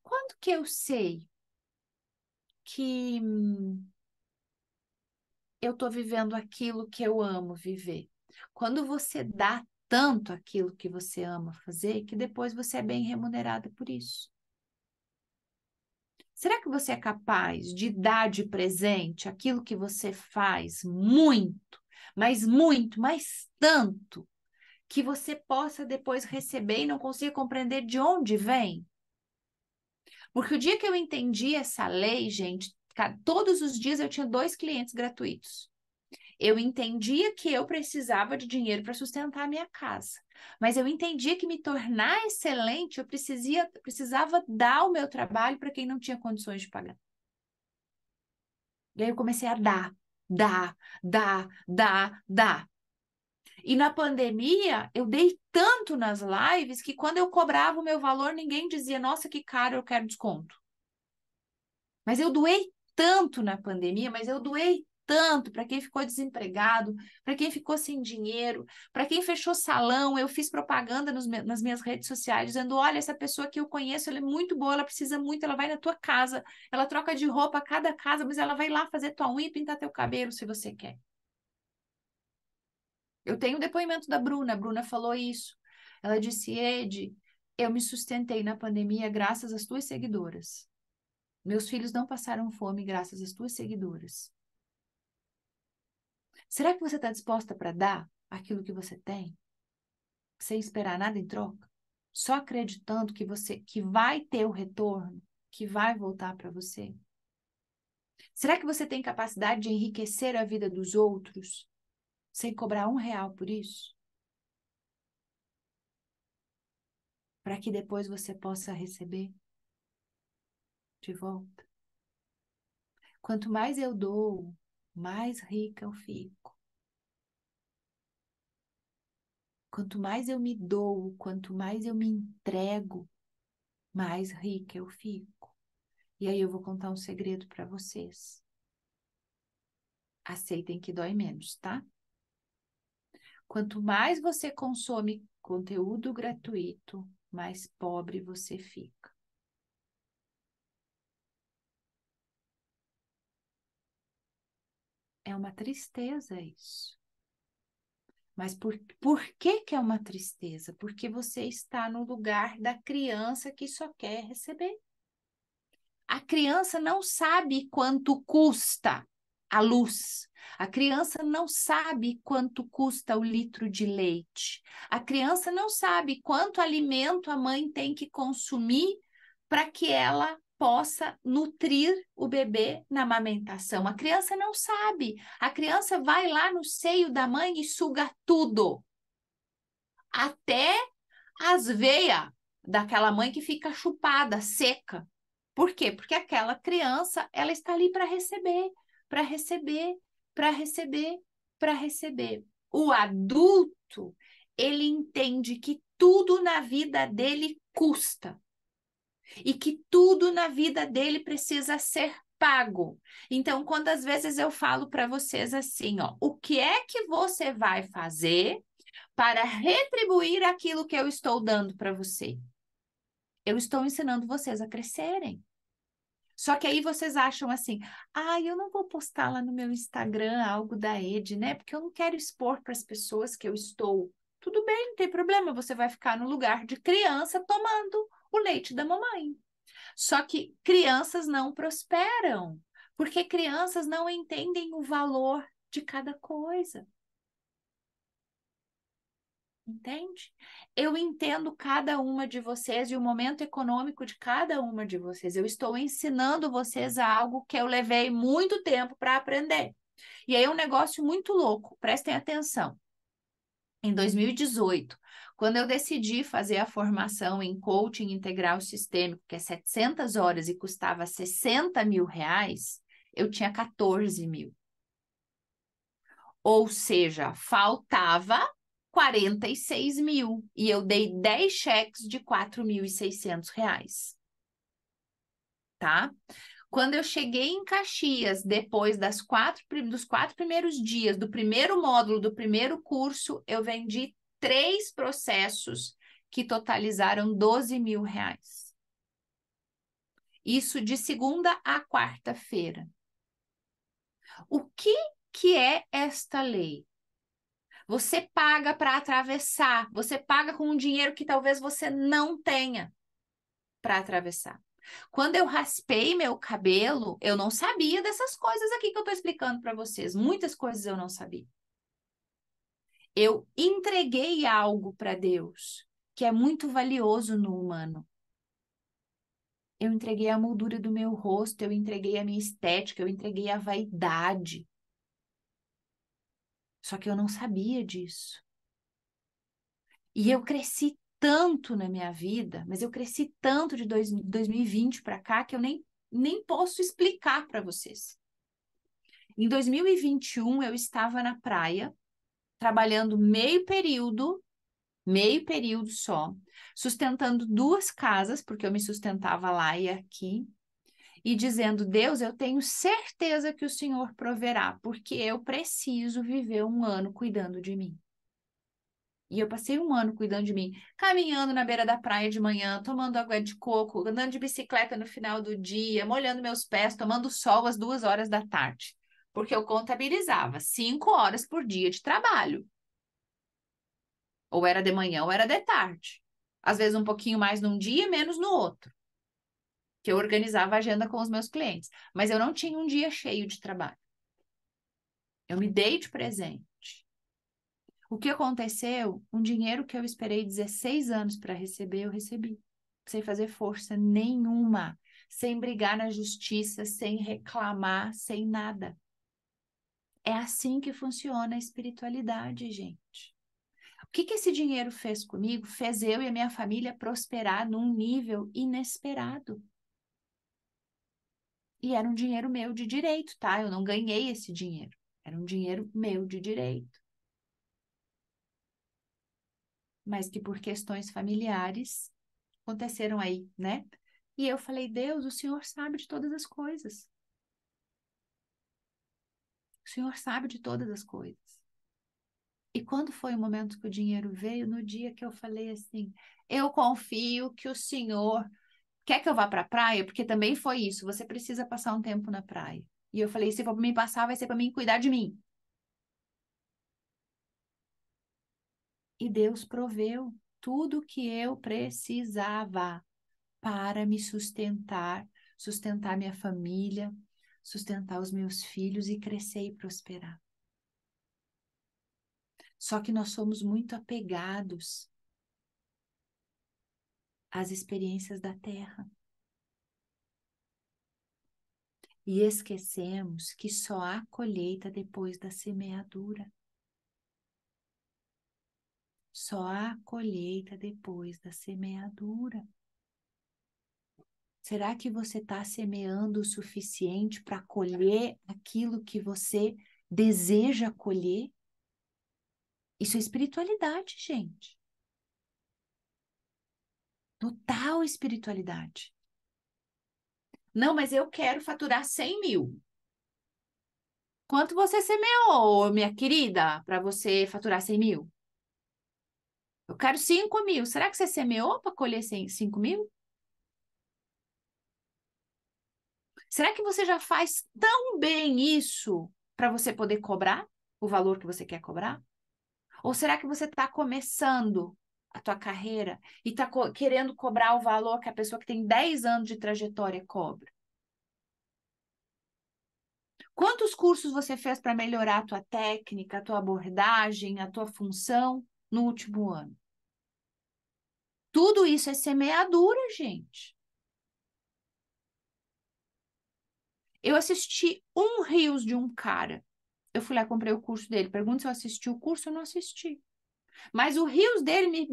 quando que eu sei que eu estou vivendo aquilo que eu amo viver? Quando você dá tanto aquilo que você ama fazer, que depois você é bem remunerada por isso. Será que você é capaz de dar de presente aquilo que você faz muito, mas tanto, que você possa depois receber e não consiga compreender de onde vem? Porque o dia que eu entendi essa lei, gente, todos os dias eu tinha 2 clientes gratuitos. Eu entendia que eu precisava de dinheiro para sustentar a minha casa. Mas eu entendia que me tornar excelente, eu precisava dar o meu trabalho para quem não tinha condições de pagar. E aí eu comecei a dar. E na pandemia, eu dei tanto nas lives que quando eu cobrava o meu valor, ninguém dizia, nossa, que caro, eu quero desconto. Mas eu doei tanto na pandemia, mas eu doei tanto para quem ficou desempregado, para quem ficou sem dinheiro, para quem fechou salão. Eu fiz propaganda nas minhas redes sociais, dizendo: olha, essa pessoa que eu conheço, ela é muito boa, ela precisa muito, ela vai na tua casa, ela troca de roupa a cada casa, mas ela vai lá fazer tua unha e pintar teu cabelo se você quer. Eu tenho o depoimento da Bruna, a Bruna falou isso. Ela disse: Ed, eu me sustentei na pandemia graças às tuas seguidoras. Meus filhos não passaram fome graças às tuas seguidoras. Será que você está disposta para dar aquilo que você tem, sem esperar nada em troca? Só acreditando que vai ter o retorno, que vai voltar para você? Será que você tem capacidade de enriquecer a vida dos outros sem cobrar R$ 1 por isso? Para que depois você possa receber de volta? Quanto mais eu dou, mais rica eu fico. Quanto mais eu me dou, quanto mais eu me entrego, mais rica eu fico. E aí eu vou contar um segredo para vocês. Aceitem que dói menos, tá? Quanto mais você consome conteúdo gratuito, mais pobre você fica. É uma tristeza isso. Mas por que que é uma tristeza? Porque você está no lugar da criança que só quer receber. A criança não sabe quanto custa a luz. A criança não sabe quanto custa o litro de leite. A criança não sabe quanto alimento a mãe tem que consumir para que ela possa nutrir o bebê na amamentação. A criança não sabe. A criança vai lá no seio da mãe e suga tudo, até as veias daquela mãe que fica chupada, seca. Por quê? Porque aquela criança, ela está ali para receber, para receber, para receber, para receber. O adulto, ele entende que tudo na vida dele custa e que tudo na vida dele precisa ser pago. Então, quando às vezes eu falo para vocês assim, ó, o que é que você vai fazer para retribuir aquilo que eu estou dando para você? Eu estou ensinando vocês a crescerem. Só que aí vocês acham assim, eu não vou postar lá no meu Instagram algo da Ed, né? Porque eu não quero expor para as pessoas que eu estou. Tudo bem, não tem problema, você vai ficar no lugar de criança tomando o leite da mamãe. Só que crianças não prosperam, porque crianças não entendem o valor de cada coisa. Entende? Eu entendo cada uma de vocês e o momento econômico de cada uma de vocês. Eu estou ensinando vocês algo que eu levei muito tempo para aprender. E aí é um negócio muito louco, prestem atenção. Em 2018, quando eu decidi fazer a formação em coaching integral sistêmico, que é 700 horas e custava 60 mil reais, eu tinha 14 mil. Ou seja, faltava 46 mil e eu dei 10 cheques de 4.600 reais, tá? Quando eu cheguei em Caxias, depois dos 4 primeiros dias do primeiro módulo do primeiro curso, eu vendi 3 processos que totalizaram 12 mil reais. Isso de segunda a quarta-feira. O que é esta lei? Você paga para atravessar, você paga com um dinheiro que talvez você não tenha para atravessar. Quando eu raspei meu cabelo, eu não sabia dessas coisas aqui que eu estou explicando para vocês. Muitas coisas eu não sabia. Eu entreguei algo para Deus que é muito valioso no humano. Eu entreguei a moldura do meu rosto, eu entreguei a minha estética, eu entreguei a vaidade. Só que eu não sabia disso. E eu cresci tanto na minha vida, mas eu cresci tanto de 2020 para cá que eu nem posso explicar para vocês. Em 2021, eu estava na praia, trabalhando meio período só, sustentando 2 casas, porque eu me sustentava lá e aqui, e dizendo: Deus, eu tenho certeza que o Senhor proverá, porque eu preciso viver um ano cuidando de mim. E eu passei um ano cuidando de mim, caminhando na beira da praia de manhã, tomando água de coco, andando de bicicleta no final do dia, molhando meus pés, tomando sol às 2 horas da tarde. Porque eu contabilizava 5 horas por dia de trabalho. Ou era de manhã ou era de tarde. Às vezes um pouquinho mais num dia, menos no outro. Que eu organizava a agenda com os meus clientes. Mas eu não tinha um dia cheio de trabalho. Eu me dei de presente. O que aconteceu? Um dinheiro que eu esperei 16 anos para receber, eu recebi. Sem fazer força nenhuma, sem brigar na justiça, sem reclamar, sem nada. É assim que funciona a espiritualidade, gente. O que esse dinheiro fez comigo? Fez eu e a minha família prosperar num nível inesperado. E era um dinheiro meu de direito, tá? Eu não ganhei esse dinheiro. Era um dinheiro meu de direito. Mas que por questões familiares aconteceram aí, né? E eu falei: Deus, o Senhor sabe de todas as coisas. O Senhor sabe de todas as coisas. E quando foi o momento que o dinheiro veio, no dia que eu falei assim: eu confio que o Senhor quer que eu vá para a praia, porque também foi isso, você precisa passar um tempo na praia. E eu falei: se for para mim passar, vai ser para mim cuidar de mim. E Deus proveu tudo o que eu precisava para me sustentar, sustentar minha família, sustentar os meus filhos e crescer e prosperar. Só que nós somos muito apegados às experiências da terra. E esquecemos que só há colheita depois da semeadura. Só há colheita depois da semeadura. Será que você está semeando o suficiente para colher aquilo que você deseja colher? Isso é espiritualidade, gente. Total espiritualidade. Não, mas eu quero faturar 100 mil. Quanto você semeou, minha querida, para você faturar 100 mil? Eu quero 5 mil. Será que você semeou para colher 5 mil? Será que você já faz tão bem isso para você poder cobrar o valor que você quer cobrar? Ou será que você está começando a tua carreira e está querendo cobrar o valor que a pessoa que tem 10 anos de trajetória cobra? Quantos cursos você fez para melhorar a tua técnica, a tua abordagem, a tua função no último ano? Tudo isso é semeadura, gente. Eu assisti um Reels de um cara. Eu fui lá, comprei o curso dele. Pergunta se eu assisti o curso, eu não assisti. Mas o Reels dele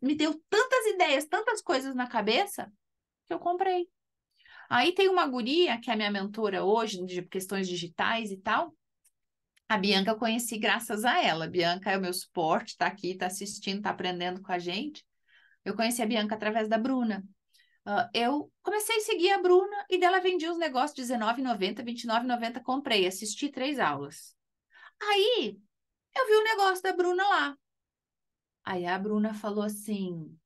me deu tantas ideias, tantas coisas na cabeça, que eu comprei. Aí tem uma guria, que é a minha mentora hoje, de questões digitais e tal. A Bianca eu conheci graças a ela. A Bianca é o meu suporte, tá aqui, tá assistindo, tá aprendendo com a gente. Eu conheci a Bianca através da Bruna. Eu comecei a seguir a Bruna e dela vendia os negócios R$19,90, R$29,90, comprei, assisti 3 aulas. Aí eu vi o negócio da Bruna lá. Aí a Bruna falou assim: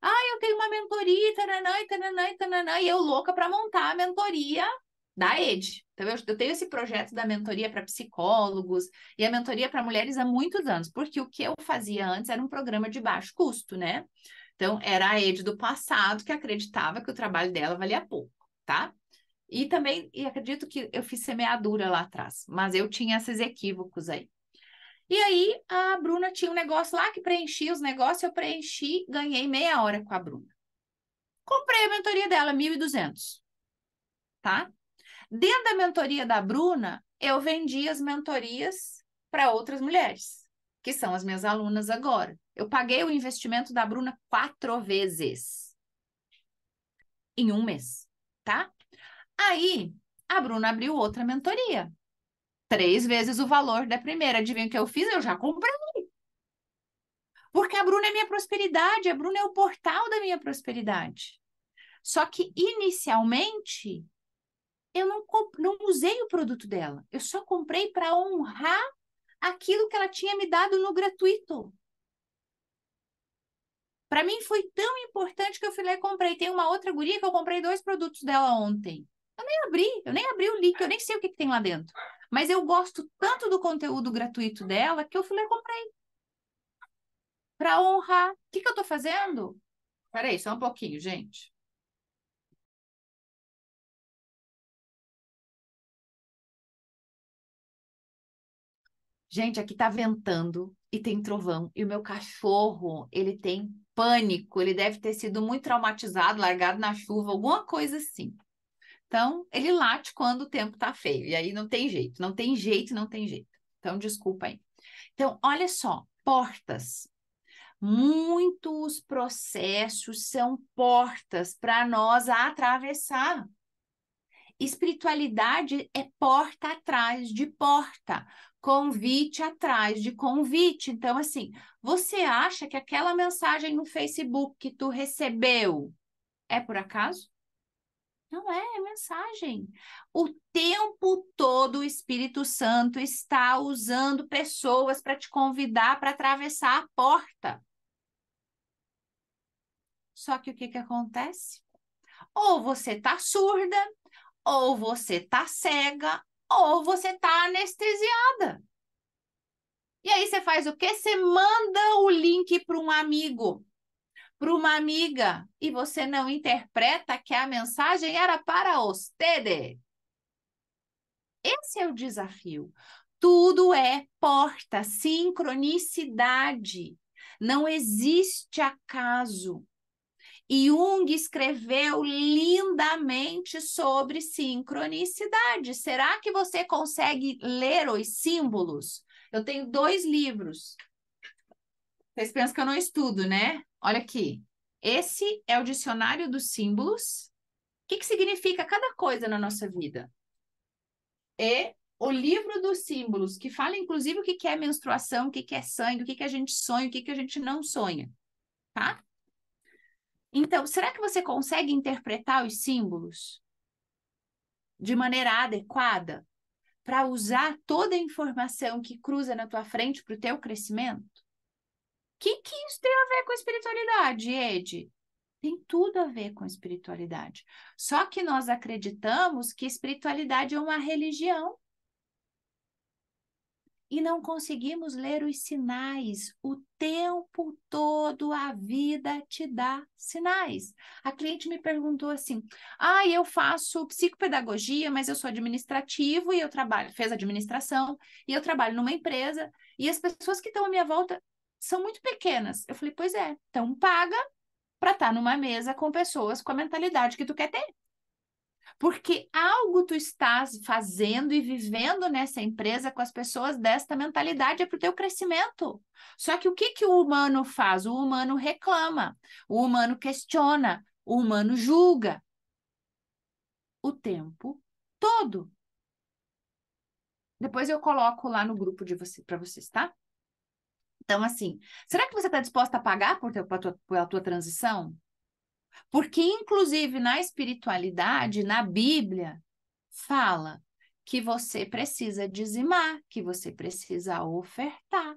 eu tenho uma mentoria, taranã, e taranã, e taranã, e eu louca para montar a mentoria da ED. Então, eu tenho esse projeto da mentoria para psicólogos e a mentoria para mulheres há muitos anos, porque o que eu fazia antes era um programa de baixo custo, né? Então, era a ED do passado que acreditava que o trabalho dela valia pouco, tá? E também, e acredito que eu fiz semeadura lá atrás, mas eu tinha esses equívocos aí. E aí, a Bruna tinha um negócio lá que preenchia os negócios, eu preenchi, ganhei meia hora com a Bruna. Comprei a mentoria dela, 1.200, tá? Dentro da mentoria da Bruna, eu vendi as mentorias para outras mulheres, que são as minhas alunas agora. Eu paguei o investimento da Bruna 4 vezes em um mês, tá? Aí, a Bruna abriu outra mentoria. 3 vezes o valor da primeira. Adivinha o que eu fiz? Eu já comprei. Porque a Bruna é minha prosperidade, a Bruna é o portal da minha prosperidade. Só que, inicialmente, eu não usei o produto dela. Eu só comprei para honrar aquilo que ela tinha me dado no gratuito. Para mim foi tão importante que eu fui lá e comprei. Tem uma outra guria que eu comprei 2 produtos dela ontem. Eu nem abri o link, eu nem sei o que tem lá dentro. Mas eu gosto tanto do conteúdo gratuito dela que eu fui lá e comprei. Para honrar. O que eu estou fazendo? Peraí, só um pouquinho, gente. Gente, aqui tá ventando e tem trovão. E o meu cachorro, ele tem pânico. Ele deve ter sido muito traumatizado, largado na chuva, alguma coisa assim. Então, ele late quando o tempo tá feio. E aí não tem jeito, não tem jeito, não tem jeito. Então, desculpa aí. Então, olha só, portas. Muitos processos são portas para nós atravessar. Espiritualidade é porta atrás de porta, convite atrás de convite. Então, assim, você acha que aquela mensagem no Facebook que tu recebeu é por acaso? Não é, é mensagem. O tempo todo o Espírito Santo está usando pessoas para te convidar para atravessar a porta. Só que o que acontece? Ou você está surda, ou você está cega, ou você está anestesiada. E aí você faz o quê? Você manda o link para um amigo, para uma amiga, e você não interpreta que a mensagem era para você. Esse é o desafio. Tudo é porta, sincronicidade. Não existe acaso. Jung escreveu lindamente sobre sincronicidade. Será que você consegue ler os símbolos? Eu tenho 2 livros. Vocês pensam que eu não estudo, né? Olha aqui. Esse é o dicionário dos símbolos. O que significa cada coisa na nossa vida? E o livro dos símbolos, que fala inclusive o que é menstruação, o que é sangue, o que a gente sonha, o que a gente não sonha, tá? Então, será que você consegue interpretar os símbolos de maneira adequada para usar toda a informação que cruza na tua frente para o teu crescimento? O que isso tem a ver com espiritualidade, Ed? Tem tudo a ver com espiritualidade. Só que nós acreditamos que espiritualidade é uma religião. E não conseguimos ler os sinais. O tempo todo a vida te dá sinais. A cliente me perguntou assim: eu faço psicopedagogia, mas eu sou administrativo e eu trabalho, fez administração, e eu trabalho numa empresa, e as pessoas que estão à minha volta são muito pequenas. Eu falei: pois é, então paga para estar numa mesa com pessoas com a mentalidade que tu quer ter. Porque algo tu estás fazendo e vivendo nessa empresa com as pessoas desta mentalidade é para o teu crescimento. Só que o que que o humano faz? O humano reclama, o humano questiona, o humano julga o tempo todo. Depois eu coloco lá no grupo de você para vocês, tá? Então, assim, será que você está disposta a pagar pela tua transição? Porque, inclusive, na espiritualidade, na Bíblia, fala que você precisa dizimar, que você precisa ofertar.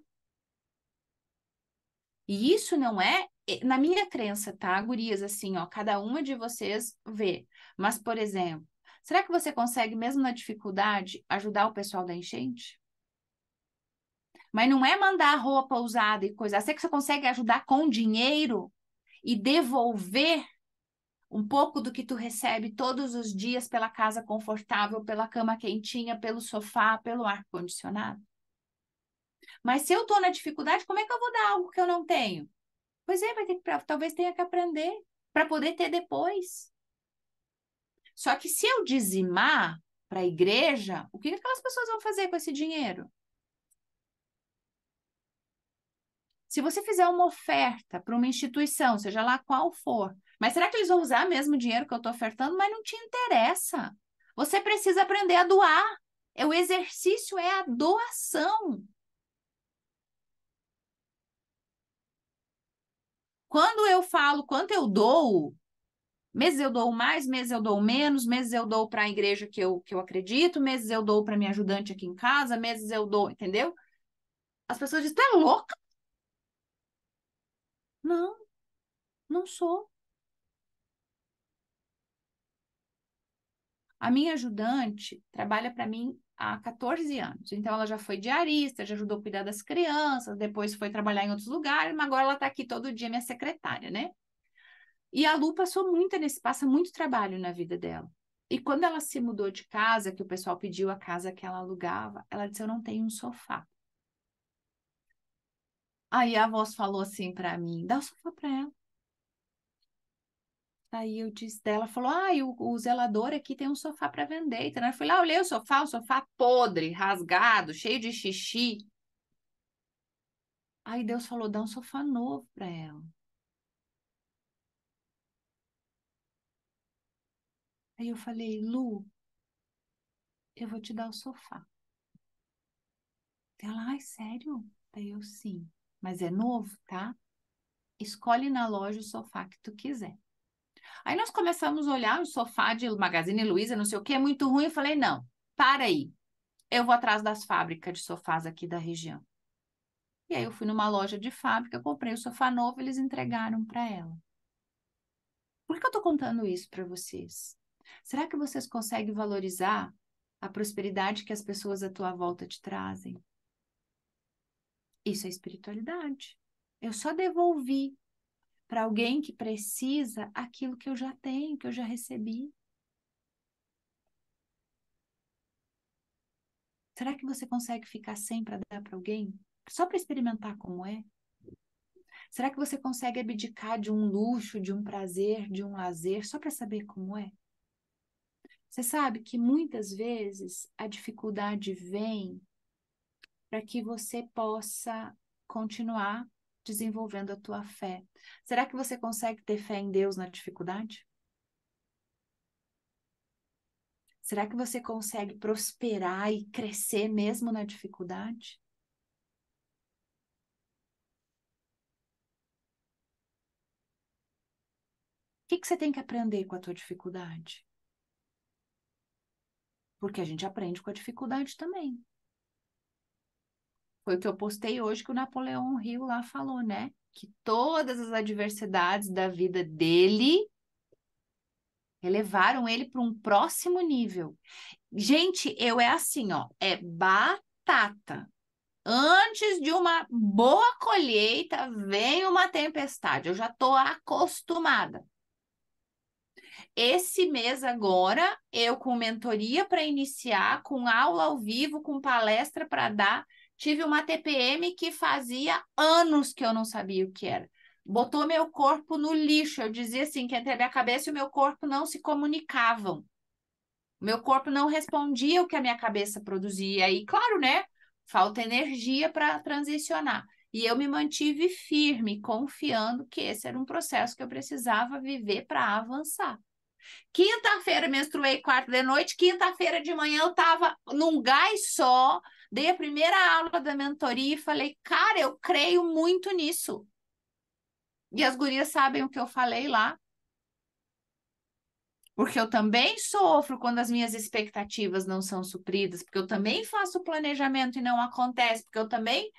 E isso não é, na minha crença, tá, gurias, assim, ó, cada uma de vocês vê. Mas, por exemplo, será que você consegue, mesmo na dificuldade, ajudar o pessoal da enchente? Mas não é mandar roupa usada e coisa. Será que você consegue ajudar com dinheiro e devolver um pouco do que tu recebe todos os dias pela casa confortável, pela cama quentinha, pelo sofá, pelo ar-condicionado? Mas se eu estou na dificuldade, como é que eu vou dar algo que eu não tenho? Pois é, vai ter que, talvez tenha que aprender para poder ter depois. Só que se eu dizimar para a igreja, o que aquelas pessoas vão fazer com esse dinheiro? Se você fizer uma oferta para uma instituição, seja lá qual for, mas será que eles vão usar mesmo o dinheiro que eu estou ofertando? Mas não te interessa. Você precisa aprender a doar. O exercício é a doação. Quando eu falo quanto eu dou, meses eu dou mais, meses eu dou menos, meses eu dou para a igreja que eu acredito, meses eu dou para minha ajudante aqui em casa, meses eu dou, entendeu? As pessoas dizem, tu é louca? Não, não sou. A minha ajudante trabalha para mim há 14 anos. Então, ela já foi diarista, já ajudou a cuidar das crianças, depois foi trabalhar em outros lugares, mas agora ela está aqui todo dia, minha secretária, né? E a Lu passa muito trabalho na vida dela. E quando ela se mudou de casa, que o pessoal pediu a casa que ela alugava, ela disse: eu não tenho um sofá. Aí a voz falou assim para mim: dá o sofá para ela. Aí eu disse dela, falou: o zelador aqui tem um sofá para vender. Então, eu fui lá, olhei o sofá, um sofá podre, rasgado, cheio de xixi. Aí Deus falou: dá um sofá novo para ela. Aí eu falei: Lu, eu vou te dar o sofá. Ela: ai, sério? Aí eu: sim, mas é novo, tá? Escolhe na loja o sofá que tu quiser. Aí nós começamos a olhar o sofá de Magazine Luiza, não sei o que, é muito ruim. Eu falei: não, para aí. Eu vou atrás das fábricas de sofás aqui da região. E aí eu fui numa loja de fábrica, comprei o sofá novo, eles entregaram para ela. Por que eu estou contando isso para vocês? Será que vocês conseguem valorizar a prosperidade que as pessoas à tua volta te trazem? Isso é espiritualidade. Eu só devolvi para alguém que precisa aquilo que eu já tenho, que eu já recebi. Será que você consegue ficar sem para dar para alguém? Só para experimentar como é? Será que você consegue abdicar de um luxo, de um prazer, de um lazer, só para saber como é? Você sabe que muitas vezes a dificuldade vem para que você possa continuar desenvolvendo a tua fé. Será que você consegue ter fé em Deus na dificuldade? Será que você consegue prosperar e crescer mesmo na dificuldade? O que que você tem que aprender com a tua dificuldade? Porque a gente aprende com a dificuldade também. Foi o que eu postei hoje que o Napoleão Hill lá falou, né? Que todas as adversidades da vida dele elevaram ele para um próximo nível. Gente, eu é assim, ó, é batata. Antes de uma boa colheita, vem uma tempestade. Eu já estou acostumada. Esse mês agora, eu com mentoria para iniciar, com aula ao vivo, com palestra para dar, tive uma TPM que fazia anos que eu não sabia o que era. Botou meu corpo no lixo. Eu dizia assim, que entre a minha cabeça e o meu corpo não se comunicavam. Meu corpo não respondia o que a minha cabeça produzia. E, claro, né? Falta energia para transicionar. E eu me mantive firme, confiando que esse era um processo que eu precisava viver para avançar. Quinta-feira menstruei quarta de noite, quinta-feira de manhã eu estava num gás só, dei a primeira aula da mentoria e falei, cara, eu creio muito nisso. E as gurias sabem o que eu falei lá, porque eu também sofro quando as minhas expectativas não são supridas, porque eu também faço planejamento e não acontece, porque eu também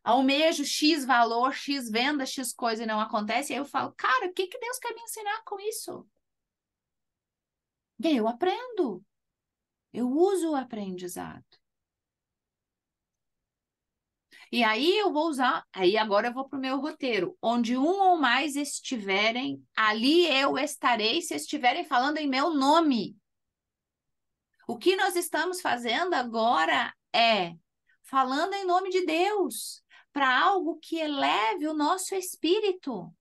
almejo X valor, X venda, X coisa e não acontece. E aí eu falo, cara, o que que Deus quer me ensinar com isso? E aí eu aprendo, eu uso o aprendizado. E aí eu vou usar, aí agora eu vou para o meu roteiro, onde um ou mais estiverem, ali eu estarei, se estiverem falando em meu nome. O que nós estamos fazendo agora é falando em nome de Deus, para algo que eleve o nosso espírito.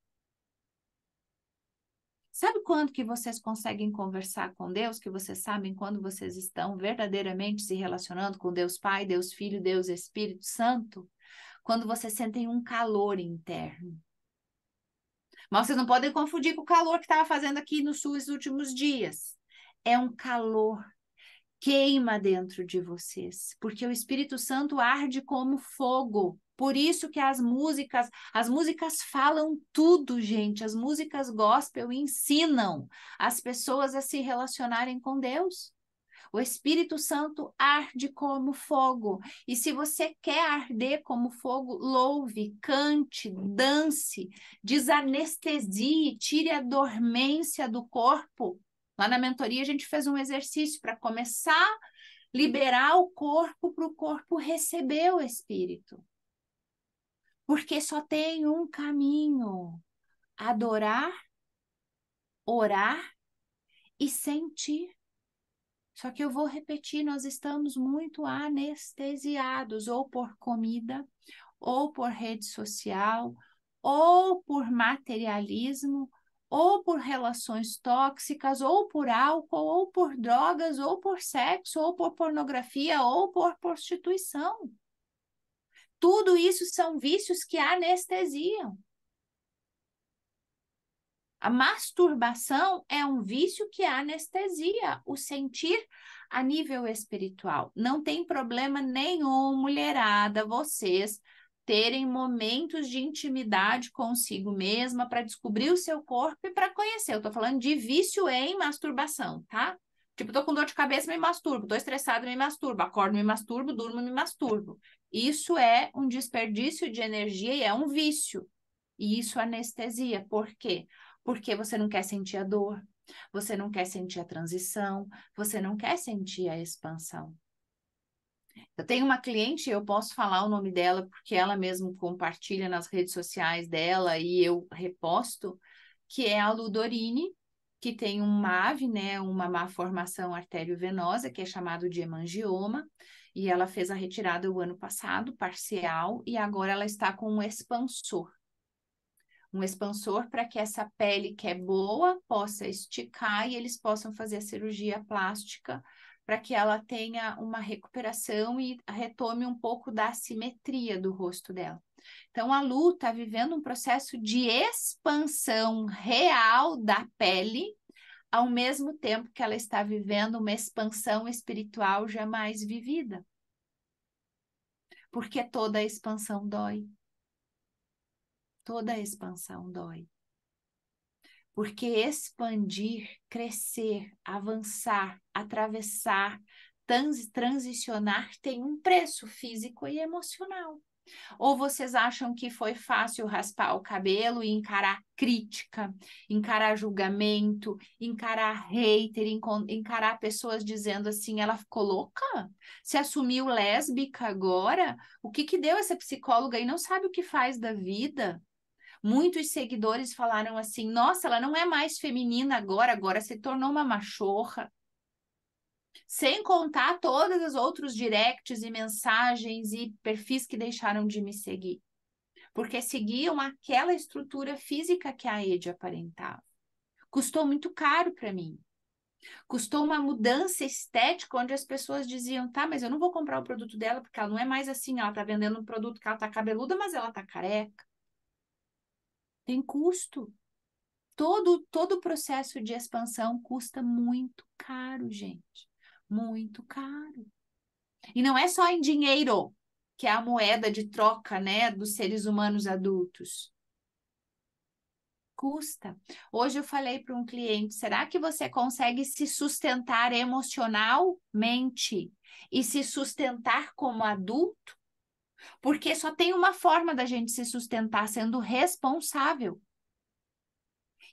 Sabe quando que vocês conseguem conversar com Deus? Que vocês sabem quando vocês estão verdadeiramente se relacionando com Deus Pai, Deus Filho, Deus Espírito Santo? Quando vocês sentem um calor interno. Mas vocês não podem confundir com o calor que estava fazendo aqui no sul nos últimos dias. É um calor, queima dentro de vocês, porque o Espírito Santo arde como fogo. Por isso que as músicas falam tudo, gente. As músicas gospel ensinam as pessoas a se relacionarem com Deus. O Espírito Santo arde como fogo. E se você quer arder como fogo, louve, cante, dance, desanestesie, tire a dormência do corpo. Lá na mentoria a gente fez um exercício para começar a liberar o corpo para o corpo receber o Espírito. Porque só tem um caminho: adorar, orar e sentir. Só que eu vou repetir, nós estamos muito anestesiados, ou por comida, ou por rede social, ou por materialismo, ou por relações tóxicas, ou por álcool, ou por drogas, ou por sexo, ou por pornografia, ou por prostituição. Tudo isso são vícios que anestesiam. A masturbação é um vício que anestesia o sentir a nível espiritual. Não tem problema nenhum, mulherada, vocês terem momentos de intimidade consigo mesma para descobrir o seu corpo e para conhecer. Eu tô falando de vício em masturbação, tá? Tipo, tô com dor de cabeça, me masturbo, tô estressada, me masturbo, acordo, me masturbo, durmo, me masturbo. Isso é um desperdício de energia e é um vício. E isso anestesia. Por quê? Porque você não quer sentir a dor, você não quer sentir a transição, você não quer sentir a expansão. Eu tenho uma cliente, eu posso falar o nome dela porque ela mesma compartilha nas redes sociais dela e eu reposto, que é a Ludorini, que tem um MAV, né, uma má formação arteriovenosa, que é chamado de hemangioma, e ela fez a retirada o ano passado, parcial, e agora ela está com um expansor para que essa pele que é boa possa esticar e eles possam fazer a cirurgia plástica para que ela tenha uma recuperação e retome um pouco da simetria do rosto dela. Então, a Lu está vivendo um processo de expansão real da pele, ao mesmo tempo que ela está vivendo uma expansão espiritual jamais vivida. Porque toda expansão dói. Toda expansão dói. Porque expandir, crescer, avançar, atravessar, transicionar tem um preço físico e emocional. Ou vocês acham que foi fácil raspar o cabelo e encarar crítica, encarar julgamento, encarar hater, encarar pessoas dizendo assim, ela ficou louca? Se assumiu lésbica agora? O que que deu essa psicóloga e não sabe o que faz da vida? Muitos seguidores falaram assim, nossa, ela não é mais feminina agora se tornou uma machorra. Sem contar todos os outros directs e mensagens e perfis que deixaram de me seguir. Porque seguiam aquela estrutura física que a Ed aparentava. Custou muito caro para mim. Custou uma mudança estética onde as pessoas diziam, tá, mas eu não vou comprar o produto dela porque ela não é mais assim, ela tá vendendo um produto que ela tá cabeluda, mas ela tá careca. Tem custo. Todo o processo de expansão custa muito caro, gente. Muito caro. E não é só em dinheiro, que é a moeda de troca, né, dos seres humanos adultos. Custa. Hoje eu falei para um cliente, será que você consegue se sustentar emocionalmente e se sustentar como adulto? Porque só tem uma forma da gente se sustentar sendo responsável.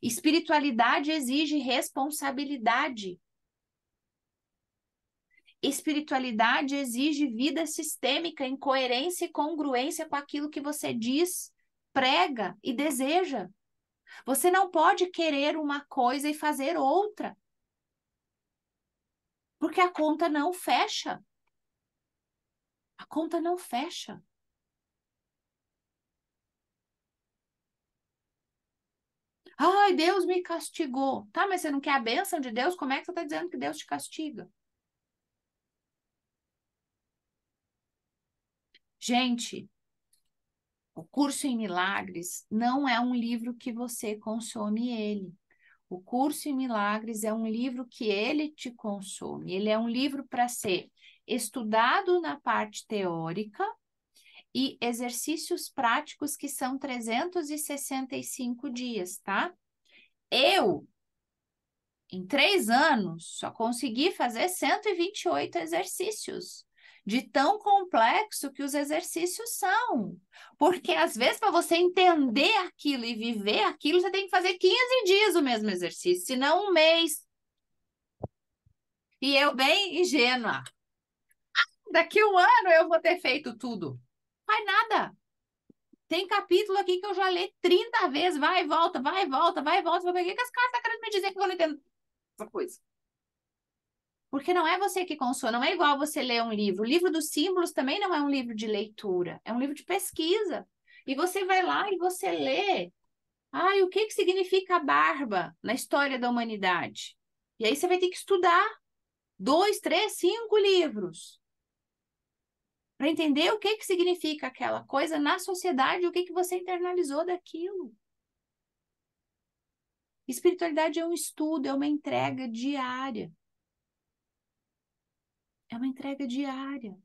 Espiritualidade exige responsabilidade. Espiritualidade exige vida sistêmica em coerência e congruência com aquilo que você diz, prega e deseja. Você não pode querer uma coisa e fazer outra, porque a conta não fecha. A conta não fecha. Ai, Deus me castigou. Tá, mas você não quer a bênção de Deus? Como é que você está dizendo que Deus te castiga? Gente, o Curso em Milagres não é um livro que você consome ele. O Curso em Milagres é um livro que ele te consome. Ele é um livro para ser estudado na parte teórica e exercícios práticos que são 365 dias, tá? Eu, em 3 anos, só consegui fazer 128 exercícios. De tão complexo que os exercícios são. Porque, às vezes, para você entender aquilo e viver aquilo, você tem que fazer 15 dias o mesmo exercício, senão um mês. E eu, bem ingênua, daqui um ano eu vou ter feito tudo. Faz nada. Tem capítulo aqui que eu já li 30 vezes, vai e volta, vai e volta, vai e volta. O que as caras estão querendo me dizer que eu não entendo essa coisa? Porque não é você que consome, não é igual você ler um livro. O livro dos símbolos também não é um livro de leitura, é um livro de pesquisa. E você vai lá e você lê. Ai, o que que significa a barba na história da humanidade? E aí você vai ter que estudar 2, 3, 5 livros para entender o que que significa aquela coisa na sociedade, o que que você internalizou daquilo. Espiritualidade é um estudo, é uma entrega diária. É uma entrega diária.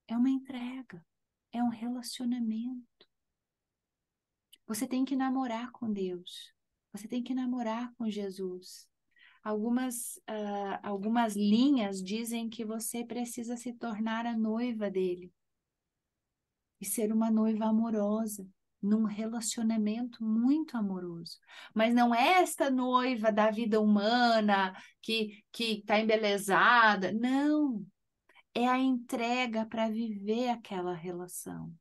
É uma entrega. É um relacionamento. Você tem que namorar com Deus. Você tem que namorar com Jesus. Algumas linhas dizem que você precisa se tornar a noiva dele e ser uma noiva amorosa, num relacionamento muito amoroso. Mas não é esta noiva da vida humana que está embelezada. Não. É a entrega para viver aquela relação,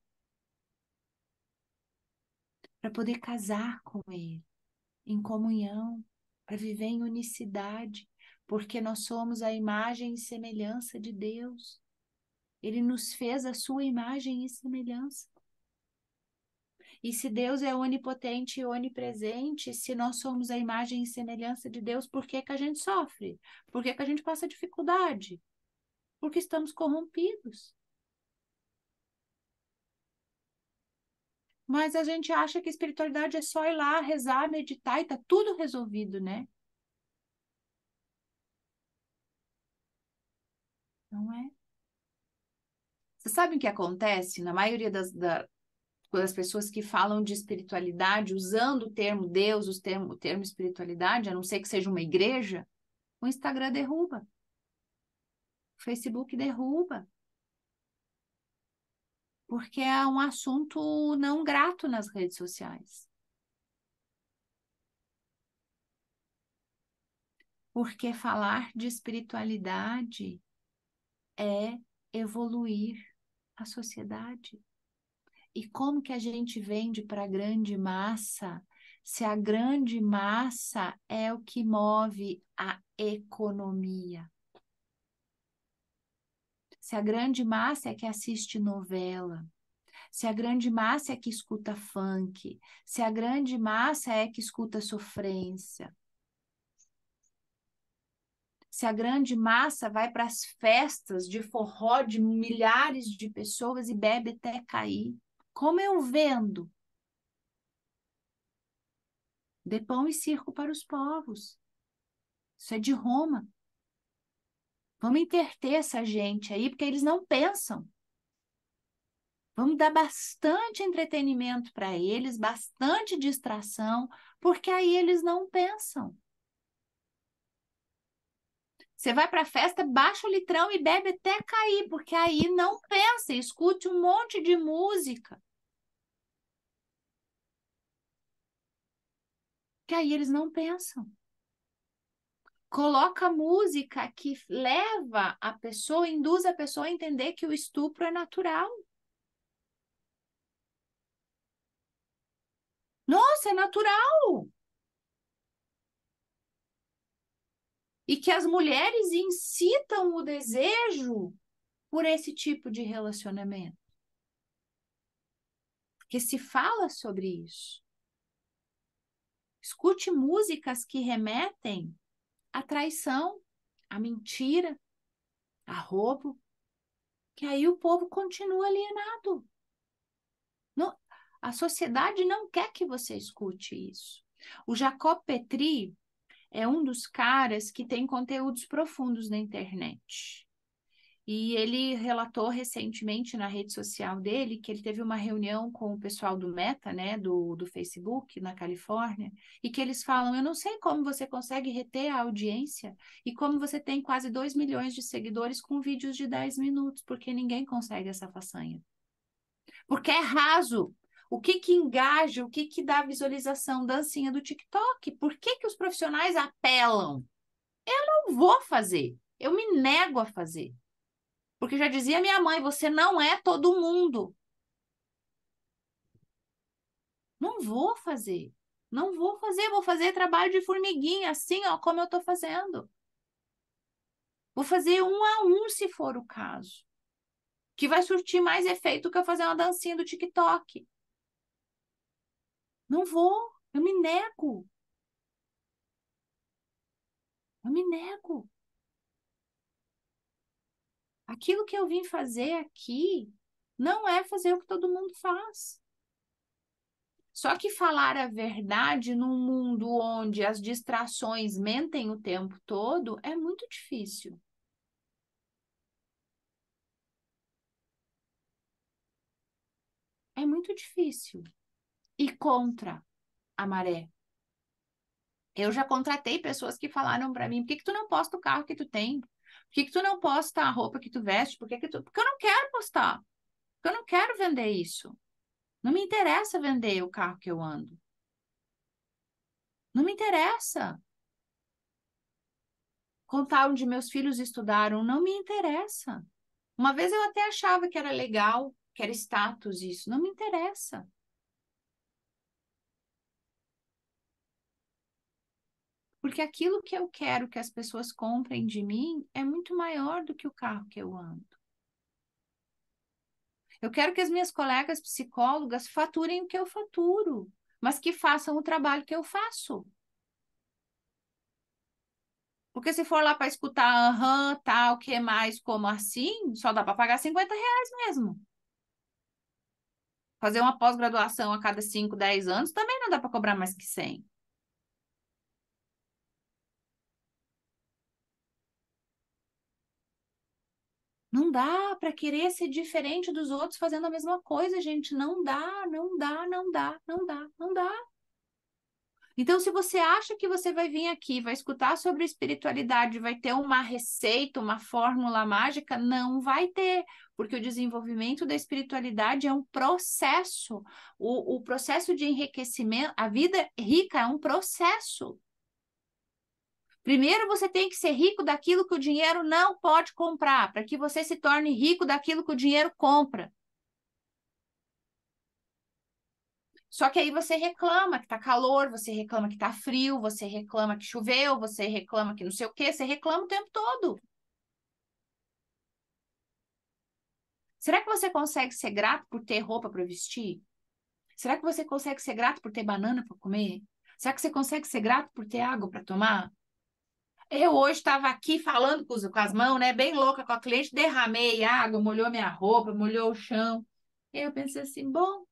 para poder casar com ele, em comunhão, para viver em unicidade, porque nós somos a imagem e semelhança de Deus. Ele nos fez a sua imagem e semelhança. E se Deus é onipotente e onipresente, se nós somos a imagem e semelhança de Deus, por que que a gente sofre? Por que que a gente passa dificuldade? Porque estamos corrompidos. Mas a gente acha que espiritualidade é só ir lá, rezar, meditar e tá tudo resolvido, né? Não é? Você sabe o que acontece na maioria Quando as pessoas que falam de espiritualidade, usando o termo Deus, o termo espiritualidade, a não ser que seja uma igreja, o Instagram derruba, o Facebook derruba, porque é um assunto não grato nas redes sociais. Porque falar de espiritualidade é evoluir a sociedade. E como que a gente vende para a grande massa, se a grande massa é o que move a economia? Se a grande massa é que assiste novela, se a grande massa é que escuta funk, se a grande massa é que escuta sofrência, se a grande massa vai para as festas de forró de milhares de pessoas e bebe até cair, como eu vendo? Dê pão e circo para os povos. Isso é de Roma. Vamos interter essa gente aí, porque eles não pensam. Vamos dar bastante entretenimento para eles, bastante distração, porque aí eles não pensam. Você vai para a festa, baixa o litrão e bebe até cair, porque aí não pensa, escute um monte de música. Que aí eles não pensam. Coloca música que leva a pessoa, induz a pessoa a entender que o estupro é natural. Nossa, é natural! E que as mulheres incitam o desejo por esse tipo de relacionamento. Porque se fala sobre isso. Escute músicas que remetem à traição, à mentira, a roubo, que aí o povo continua alienado. Não, a sociedade não quer que você escute isso. O Jacob Petri é um dos caras que tem conteúdos profundos na internet. E ele relatou recentemente na rede social dele que ele teve uma reunião com o pessoal do Meta, né, do Facebook, na Califórnia, e que eles falam: eu não sei como você consegue reter a audiência e como você tem quase 2 milhões de seguidores com vídeos de 10 minutos, porque ninguém consegue essa façanha. Porque é raso. O que que engaja, o que que dá visualização? Dancinha do TikTok. Por que que os profissionais apelam? Eu não vou fazer. Eu me nego a fazer. Porque já dizia minha mãe, você não é todo mundo. Não vou fazer. Não vou fazer, vou fazer trabalho de formiguinha, assim, ó, como eu tô fazendo. Vou fazer um a um, se for o caso. Que vai surtir mais efeito que eu fazer uma dancinha do TikTok. Não vou, eu me nego. Eu me nego. Aquilo que eu vim fazer aqui não é fazer o que todo mundo faz. Só que falar a verdade num mundo onde as distrações mentem o tempo todo é muito difícil. É muito difícil. E contra a maré. Eu já contratei pessoas que falaram para mim: por que que tu não posta o carro que tu tem? Por que que tu não posta a roupa que tu veste? Porque eu não quero postar. Porque eu não quero vender isso. Não me interessa vender o carro que eu ando. Não me interessa. Contar onde meus filhos estudaram não me interessa. Uma vez eu até achava que era legal, que era status isso. Não me interessa. Porque aquilo que eu quero que as pessoas comprem de mim é muito maior do que o carro que eu ando. Eu quero que as minhas colegas psicólogas faturem o que eu faturo, mas que façam o trabalho que eu faço. Porque se for lá para escutar aham, tal, que mais, como assim, só dá para pagar R$ 50 mesmo. Fazer uma pós-graduação a cada 5, 10 anos também não dá para cobrar mais que 100. Não Não dá para querer ser diferente dos outros fazendo a mesma coisa, gente. Não dá, não dá, não dá, não dá, não dá. Então, se você acha que você vai vir aqui, vai escutar sobre espiritualidade, vai ter uma receita, uma fórmula mágica, não vai ter, porque o desenvolvimento da espiritualidade é um processo. O processo de enriquecimento, a vida rica é um processo. Primeiro, você tem que ser rico daquilo que o dinheiro não pode comprar, para que você se torne rico daquilo que o dinheiro compra. Só que aí você reclama que tá calor, você reclama que tá frio, você reclama que choveu, você reclama que não sei o quê, você reclama o tempo todo. Será que você consegue ser grato por ter roupa para vestir? Será que você consegue ser grato por ter banana para comer? Será que você consegue ser grato por ter água para tomar? Eu hoje estava aqui falando com as mãos, né? Bem louca com a cliente, derramei água, molhou minha roupa, molhou o chão. E eu pensei assim, bom,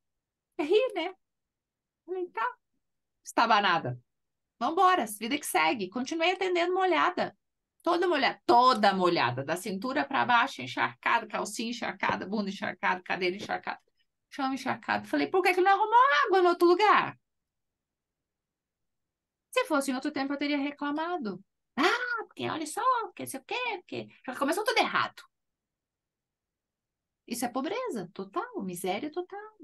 ri, né? Falei, tá, estava nada. Vambora, vida que segue. Continuei atendendo molhada. Toda molhada, da cintura para baixo, encharcada, calcinha encharcada, bunda encharcada, cadeira encharcada, chão encharcado. Falei, por que que não arrumou água no outro lugar? Se fosse em outro tempo, eu teria reclamado. Ah, porque olha só, porque sei o quê, porque já começou tudo errado. Isso é pobreza total, miséria total.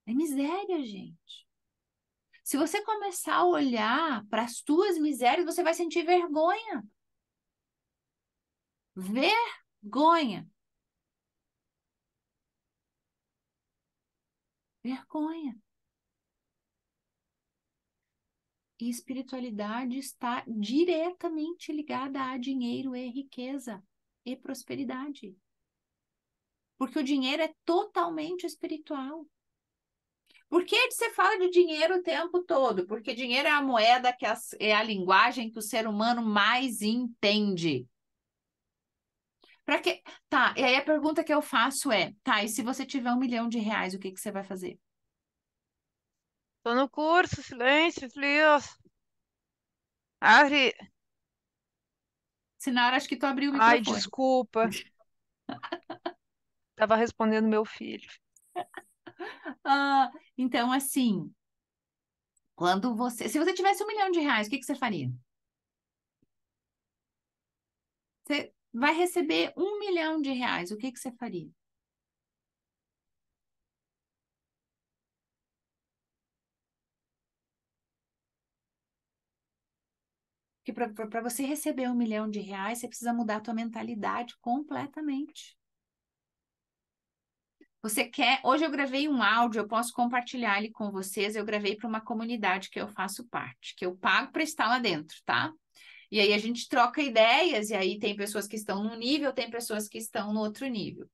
É miséria, gente. Se você começar a olhar para as tuas misérias, você vai sentir vergonha. Vergonha. Vergonha. E espiritualidade está diretamente ligada a dinheiro e riqueza e prosperidade. Porque o dinheiro é totalmente espiritual. Por que você fala de dinheiro o tempo todo? Porque dinheiro é a moeda que é a linguagem que o ser humano mais entende. Para que? Tá, e aí a pergunta que eu faço é, tá, e se você tiver R$ 1 milhão, o que que você vai fazer? Tô no curso, silêncio, Deus. Abre. Se na hora acho que tu abriu o Ai, microfone. desculpa. Tava respondendo meu filho. Então, assim, se você tivesse R$ 1 milhão, o que que você faria? Você vai receber R$ 1 milhão, o que que você faria? Porque para você receber R$ 1 milhão, você precisa mudar a tua mentalidade completamente. Você quer. Hoje eu gravei um áudio, eu posso compartilhar ele com vocês. Eu gravei para uma comunidade que eu faço parte, que eu pago para estar lá dentro, tá? E aí a gente troca ideias, e aí tem pessoas que estão num nível, tem pessoas que estão no outro nível.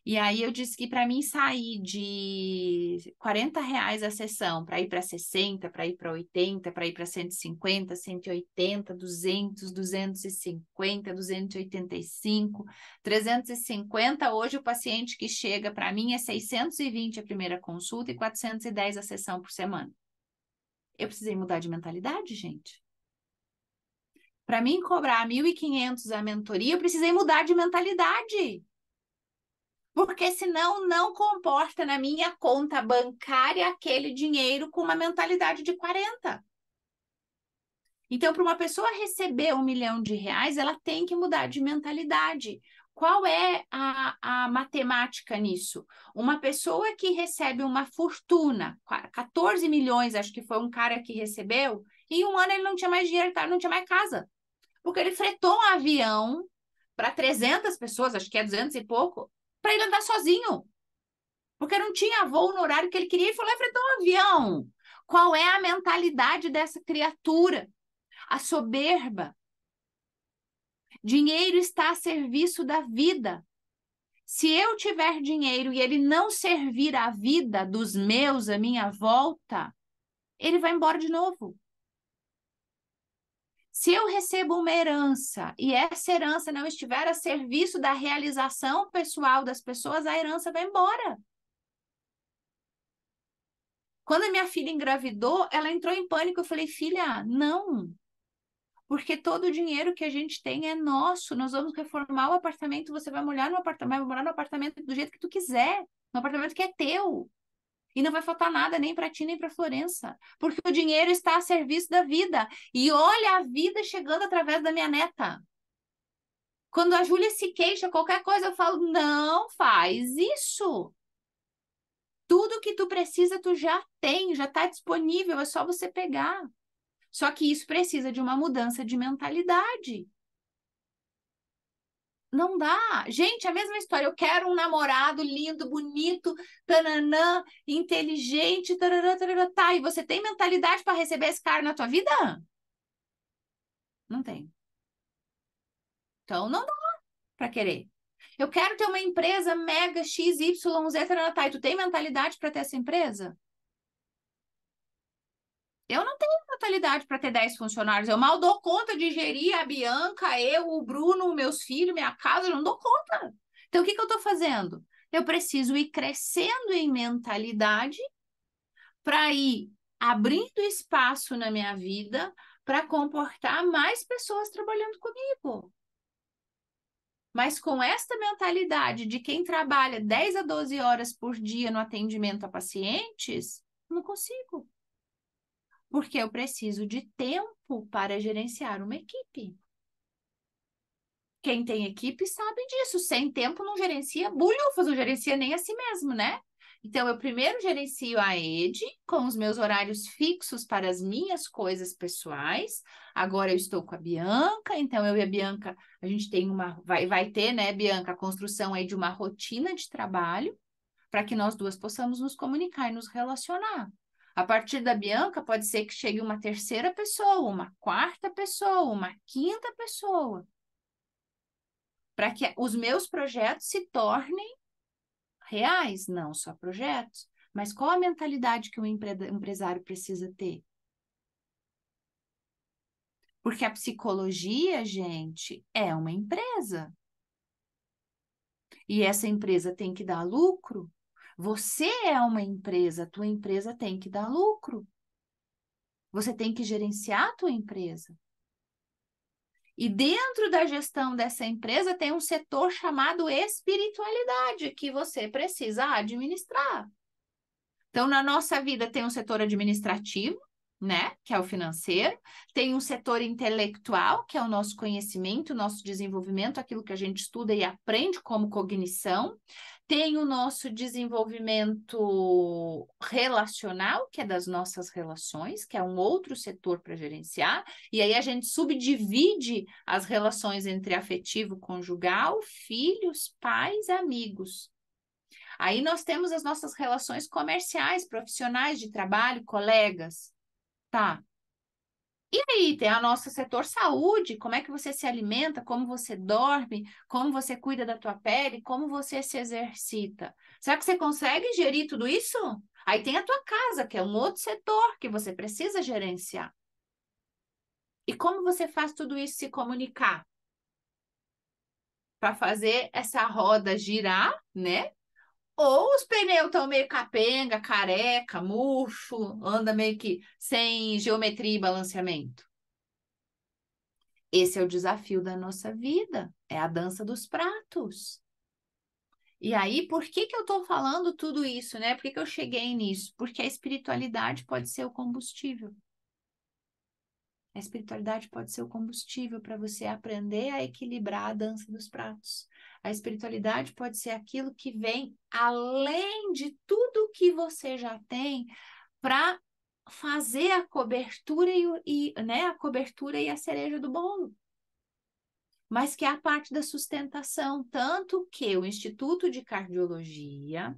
E aí eu disse que para mim sair de R$ 40 a sessão para ir para 60, para ir para 80, para ir para 150, 180, 200, 250, 285, 350. Hoje o paciente que chega para mim é 620 a primeira consulta e 410 a sessão por semana. Eu precisei mudar de mentalidade, gente. Para mim cobrar 1.500 a mentoria, eu precisei mudar de mentalidade. Porque senão não comporta na minha conta bancária aquele dinheiro com uma mentalidade de 40. Então, para uma pessoa receber R$ 1 milhão, ela tem que mudar de mentalidade. Qual é a matemática nisso? Uma pessoa que recebe uma fortuna, 14 milhões, acho que foi um cara que recebeu, em um ano ele não tinha mais dinheiro, não tinha mais casa. Porque ele fretou um avião para 300 pessoas, acho que é 200 e pouco, para ele andar sozinho. Porque não tinha voo no horário que ele queria e foi lá e fretou um avião. Qual é a mentalidade dessa criatura? A soberba. Dinheiro está a serviço da vida. Se eu tiver dinheiro e ele não servir a vida dos meus à minha volta, ele vai embora de novo. Se eu recebo uma herança e essa herança não estiver a serviço da realização pessoal das pessoas, a herança vai embora. Quando a minha filha engravidou, ela entrou em pânico. Eu falei, filha, não. Porque todo o dinheiro que a gente tem é nosso. Nós vamos reformar o apartamento, você vai morar no apartamento, vai morar no apartamento do jeito que tu quiser, no apartamento que é teu. E não vai faltar nada nem para ti, nem para Florença, porque o dinheiro está a serviço da vida. E olha a vida chegando através da minha neta. Quando a Júlia se queixa, qualquer coisa, eu falo, não faz isso. Tudo que tu precisa, tu já tem, já está disponível, é só você pegar. Só que isso precisa de uma mudança de mentalidade. Não dá. Gente, a mesma história. Eu quero um namorado lindo, bonito, tananã, inteligente, tarará, tarará, tá. E você tem mentalidade para receber esse cara na tua vida? Não tem. Então, não dá para querer. Eu quero ter uma empresa mega XYZ, tarará, tá. E tu tem mentalidade para ter essa empresa? Eu não tenho mentalidade para ter 10 funcionários. Eu mal dou conta de gerir a Bianca, eu, o Bruno, meus filhos, minha casa. Eu não dou conta. Então, o que que eu estou fazendo? Eu preciso ir crescendo em mentalidade para ir abrindo espaço na minha vida para comportar mais pessoas trabalhando comigo. Mas com esta mentalidade de quem trabalha 10 a 12 horas por dia no atendimento a pacientes, não consigo. Porque eu preciso de tempo para gerenciar uma equipe. Quem tem equipe sabe disso. Sem tempo não gerencia bulhufas, não gerencia nem a si mesmo, né? Então, eu primeiro gerencio a Ed com os meus horários fixos para as minhas coisas pessoais. Agora eu estou com a Bianca, então eu e a Bianca, a gente tem vai ter, né, Bianca, a construção aí de uma rotina de trabalho para que nós duas possamos nos comunicar e nos relacionar. A partir da Bianca, pode ser que chegue uma terceira pessoa, uma quarta pessoa, uma quinta pessoa, para que os meus projetos se tornem reais, não só projetos. Mas qual a mentalidade que o empresário precisa ter? Porque a psicologia, gente, é uma empresa. E essa empresa tem que dar lucro. Você é uma empresa, a tua empresa tem que dar lucro. Você tem que gerenciar a tua empresa. E dentro da gestão dessa empresa tem um setor chamado espiritualidade que você precisa administrar. Então, na nossa vida tem um setor administrativo, né, que é o financeiro, tem um setor intelectual, que é o nosso conhecimento, nosso desenvolvimento, aquilo que a gente estuda e aprende como cognição, tem o nosso desenvolvimento relacional, que é das nossas relações, que é um outro setor para gerenciar, e aí a gente subdivide as relações entre afetivo, conjugal, filhos, pais, amigos. Aí nós temos as nossas relações comerciais, profissionais de trabalho, colegas. Tá. E aí tem a nosso setor saúde, como é que você se alimenta, como você dorme, como você cuida da tua pele, como você se exercita. Será que você consegue gerir tudo isso? Aí tem a tua casa, que é um outro setor que você precisa gerenciar. E como você faz tudo isso se comunicar? Para fazer essa roda girar, né? Ou os pneus estão meio capenga, careca, murcho, anda meio que sem geometria e balanceamento. Esse é o desafio da nossa vida, é a dança dos pratos. E aí, por que que eu estou falando tudo isso, né? Por que que eu cheguei nisso? Porque a espiritualidade pode ser o combustível. A espiritualidade pode ser o combustível para você aprender a equilibrar a dança dos pratos. A espiritualidade pode ser aquilo que vem além de tudo que você já tem para fazer a cobertura né, a cobertura e a cereja do bolo. Mas que é a parte da sustentação, tanto que o Instituto de Cardiologia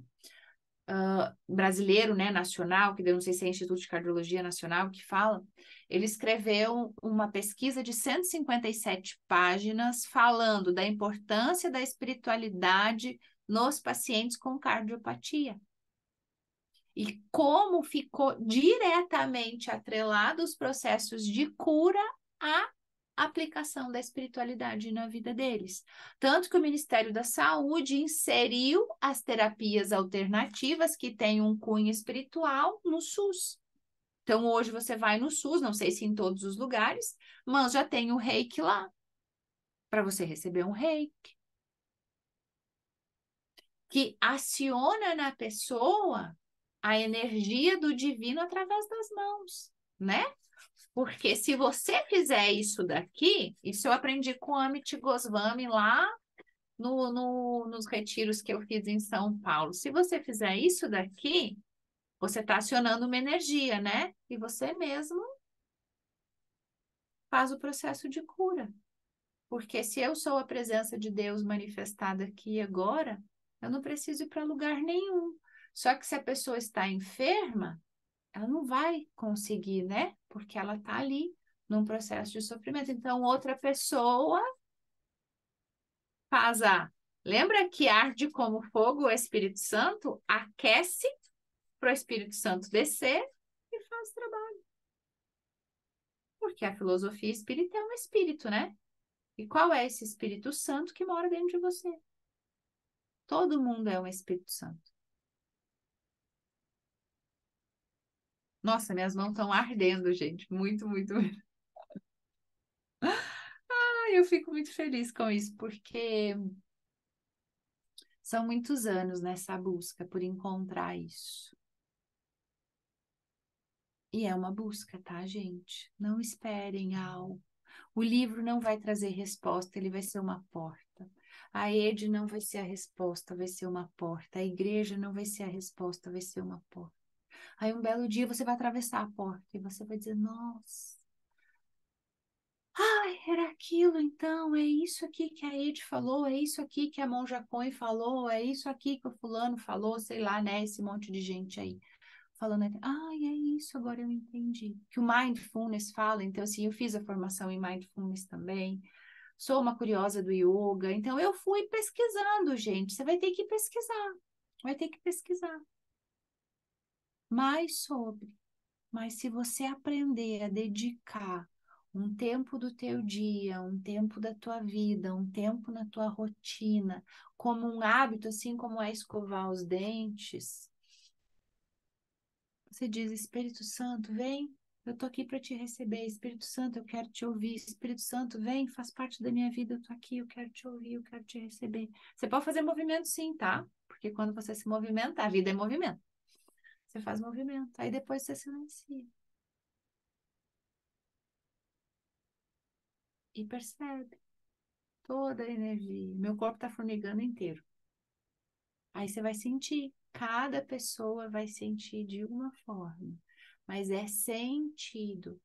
brasileiro, né, nacional, que eu não sei se é Instituto de Cardiologia Nacional que fala, ele escreveu uma pesquisa de 157 páginas falando da importância da espiritualidade nos pacientes com cardiopatia. E como ficou diretamente atrelado os processos de cura à aplicação da espiritualidade na vida deles. Tanto que o Ministério da Saúde inseriu as terapias alternativas que têm um cunho espiritual no SUS. Então, hoje você vai no SUS, não sei se em todos os lugares, mas já tem o reiki lá, para você receber um reiki, que aciona na pessoa a energia do divino através das mãos, né? Porque se você fizer isso daqui, isso eu aprendi com Amit Goswami lá nos retiros que eu fiz em São Paulo. Se você fizer isso daqui, você está acionando uma energia, né? E você mesmo faz o processo de cura. Porque se eu sou a presença de Deus manifestada aqui e agora, eu não preciso ir para lugar nenhum. Só que se a pessoa está enferma, ela não vai conseguir, né? Porque ela está ali num processo de sofrimento. Então, outra pessoa faz a. Lembra que arde como fogo o Espírito Santo? Aquece para o Espírito Santo descer e faz o trabalho. Porque a filosofia espírita é um espírito, né? E qual é esse Espírito Santo que mora dentro de você? Todo mundo é um Espírito Santo. Nossa, minhas mãos estão ardendo, gente. Muito, muito, muito. Eu fico muito feliz com isso, porque são muitos anos nessa busca por encontrar isso. E é uma busca, tá, gente? Não esperem algo. O livro não vai trazer resposta, ele vai ser uma porta. A Ed não vai ser a resposta, vai ser uma porta. A igreja não vai ser a resposta, vai ser uma porta. Aí um belo dia você vai atravessar a porta e você vai dizer: Nossa, ai, era aquilo então, é isso aqui que a Ed falou, é isso aqui que a Monja Coen falou, é isso aqui que o fulano falou, sei lá, né? Esse monte de gente aí falando, ai, é isso, agora eu entendi. Que o Mindfulness fala, então assim, eu fiz a formação em Mindfulness também, sou uma curiosa do yoga, então eu fui pesquisando, gente. Você vai ter que pesquisar, vai ter que pesquisar mais sobre. Mas se você aprender a dedicar um tempo do teu dia, um tempo da tua vida, um tempo na tua rotina, como um hábito, assim como é escovar os dentes, você diz: Espírito Santo, vem, eu tô aqui para te receber. Espírito Santo, eu quero te ouvir. Espírito Santo, vem, faz parte da minha vida, eu tô aqui, eu quero te ouvir, eu quero te receber. Você pode fazer movimento sim, tá? Porque quando você se movimenta, a vida é movimento. Você faz movimento, aí depois você silencia e percebe toda a energia. Meu corpo tá formigando inteiro. Aí você vai sentir, cada pessoa vai sentir de uma forma, mas é sentido.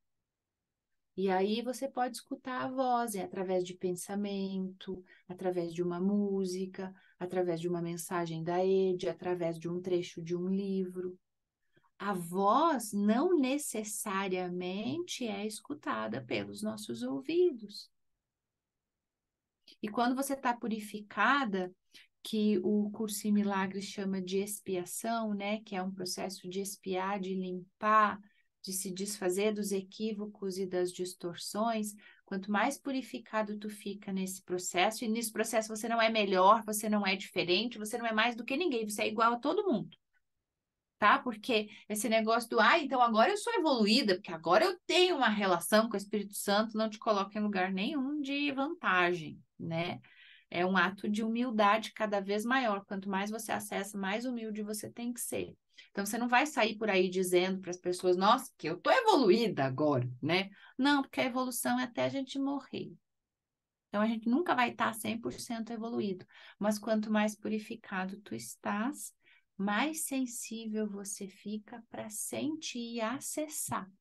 E aí você pode escutar a voz, através de pensamento, através de uma música, através de uma mensagem da Ede, através de um trecho de um livro. A voz não necessariamente é escutada pelos nossos ouvidos. E quando você está purificada, que o curso em milagres chama de expiação, né? Que é um processo de expiar, de limpar, de se desfazer dos equívocos e das distorções. Quanto mais purificado tu fica nesse processo, e nesse processo você não é melhor, você não é diferente, você não é mais do que ninguém, você é igual a todo mundo. Tá? Porque esse negócio do, então agora eu sou evoluída, porque agora eu tenho uma relação com o Espírito Santo, não te coloca em lugar nenhum de vantagem, né? É um ato de humildade cada vez maior. Quanto mais você acessa, mais humilde você tem que ser. Então, você não vai sair por aí dizendo para as pessoas, nossa, que eu tô evoluída agora, né? Não, porque a evolução é até a gente morrer. Então, a gente nunca vai estar 100% evoluído. Mas quanto mais purificado tu estás, mais sensível você fica para sentir e acessar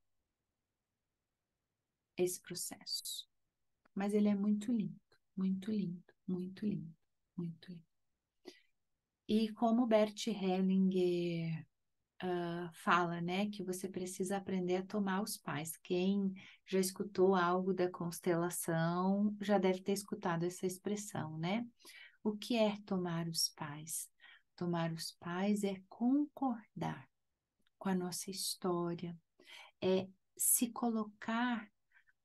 esse processo. Mas ele é muito lindo, muito lindo, muito lindo, muito lindo. E como Bert Hellinger fala, né, que você precisa aprender a tomar os pais. Quem já escutou algo da constelação já deve ter escutado essa expressão, né? O que é tomar os pais? Tomar os pais é concordar com a nossa história, é se colocar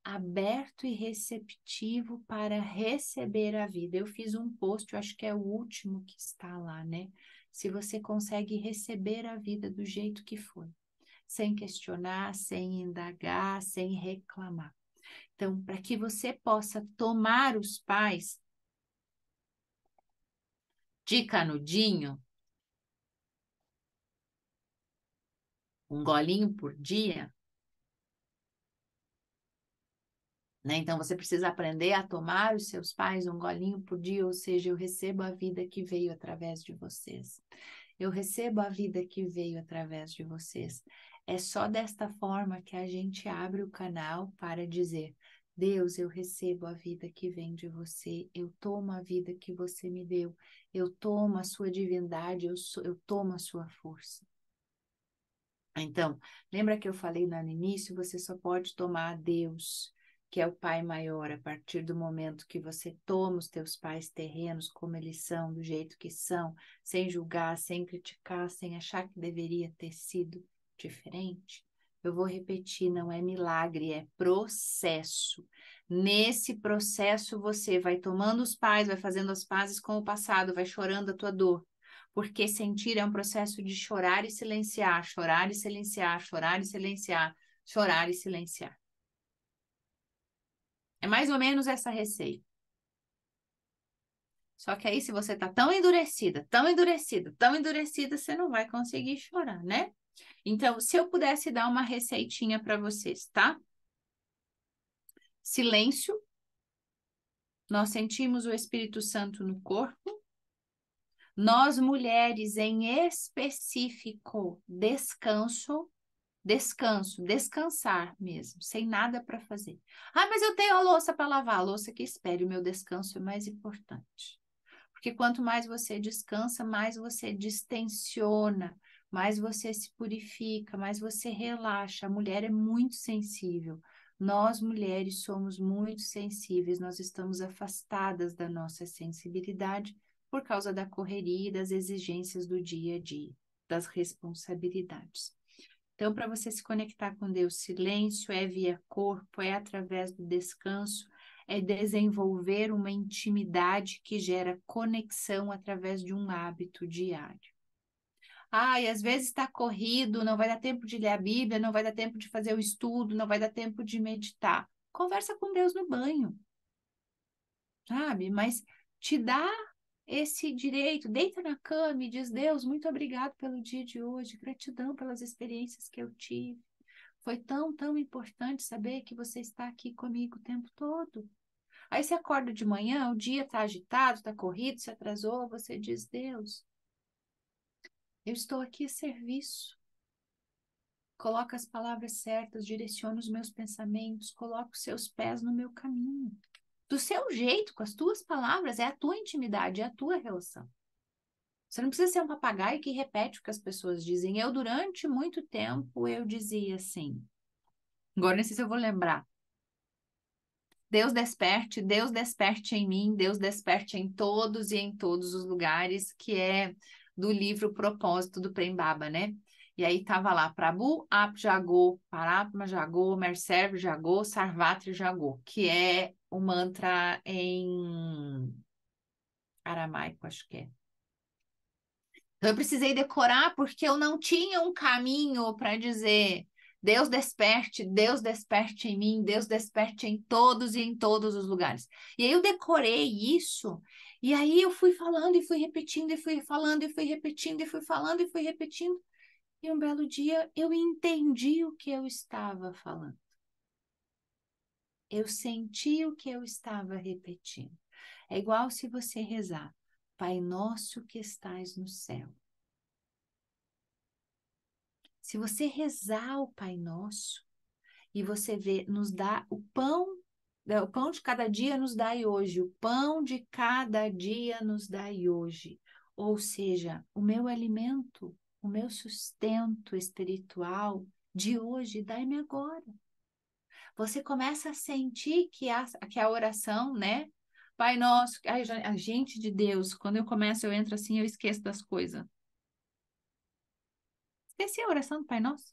aberto e receptivo para receber a vida. Eu fiz um post, eu acho que é o último que está lá, né? Se você consegue receber a vida do jeito que foi. sem questionar, sem indagar, sem reclamar. Então, para que você possa tomar os pais de canudinho, um golinho por dia, né? Então, você precisa aprender a tomar os seus pais um golinho por dia, ou seja, eu recebo a vida que veio através de vocês. Eu recebo a vida que veio através de vocês. É só desta forma que a gente abre o canal para dizer: Deus, eu recebo a vida que vem de você, eu tomo a vida que você me deu, eu tomo a sua divindade, eu tomo a sua força. Então, lembra que eu falei lá no início, você só pode tomar a Deus, que é o Pai maior, a partir do momento que você toma os teus pais terrenos como eles são, do jeito que são, sem julgar, sem criticar, sem achar que deveria ter sido diferente. Eu vou repetir, não é milagre, é processo. Nesse processo você vai tomando os pais, vai fazendo as pazes com o passado, vai chorando a tua dor. Porque sentir é um processo de chorar e silenciar, chorar e silenciar, chorar e silenciar, chorar e silenciar. É mais ou menos essa receita. Só que aí, se você tá tão endurecida, tão endurecida, tão endurecida, você não vai conseguir chorar, né? Então, se eu pudesse dar uma receitinha para vocês, tá? Silêncio. Nós sentimos o Espírito Santo no corpo. Nós, mulheres, em específico, descanso, descansar mesmo, sem nada para fazer. Ah, mas eu tenho a louça para lavar, a louça que espere, o meu descanso é mais importante. Porque quanto mais você descansa, mais você distensiona, mais você se purifica, mais você relaxa. A mulher é muito sensível. Nós, mulheres, somos muito sensíveis, nós estamos afastadas da nossa sensibilidade por causa da correria e das exigências do dia a dia, das responsabilidades. Então, para você se conectar com Deus, silêncio é via corpo, é através do descanso, é desenvolver uma intimidade que gera conexão através de um hábito diário. Ah, e às vezes está corrido, não vai dar tempo de ler a Bíblia, não vai dar tempo de fazer o estudo, não vai dar tempo de meditar. Conversa com Deus no banho, sabe? Mas te dá esse direito, deita na cama e diz: Deus, muito obrigado pelo dia de hoje, gratidão pelas experiências que eu tive. Foi tão, tão importante saber que você está aqui comigo o tempo todo. Aí você acorda de manhã, o dia está agitado, está corrido, se atrasou, você diz: Deus, eu estou aqui a serviço. Coloca as palavras certas, direciona os meus pensamentos, coloca os seus pés no meu caminho. Do seu jeito, com as tuas palavras, é a tua intimidade, é a tua relação. Você não precisa ser um papagaio que repete o que as pessoas dizem. Eu, durante muito tempo, eu dizia assim. Agora, não sei se eu vou lembrar. Deus desperte em mim, Deus desperte em todos e em todos os lugares, que é do livro Propósito do Prem Baba, né? E aí tava lá, Prabhu Ap Jagô, Paratma Jagô, Merserv Jagô, Sarvatra Jagô, que é o mantra em aramaico, acho que é. Então, eu precisei decorar porque eu não tinha um caminho para dizer: Deus desperte em mim, Deus desperte em todos e em todos os lugares. E aí eu decorei isso, e aí eu fui falando e fui repetindo, e fui falando e fui repetindo, e fui falando e fui repetindo. E um belo dia eu entendi o que eu estava falando. Eu senti o que eu estava repetindo. É igual se você rezar: Pai nosso que estais no céu. Se você rezar o Pai Nosso e você vê, nos dá o pão de cada dia nos dai hoje, o pão de cada dia nos dai hoje. Ou seja, o meu alimento, o meu sustento espiritual de hoje, dai-me agora. Você começa a sentir que a oração, né? Pai Nosso, a gente de Deus, quando eu começo, eu entro assim, eu esqueço das coisas. Esqueci a oração do Pai Nosso.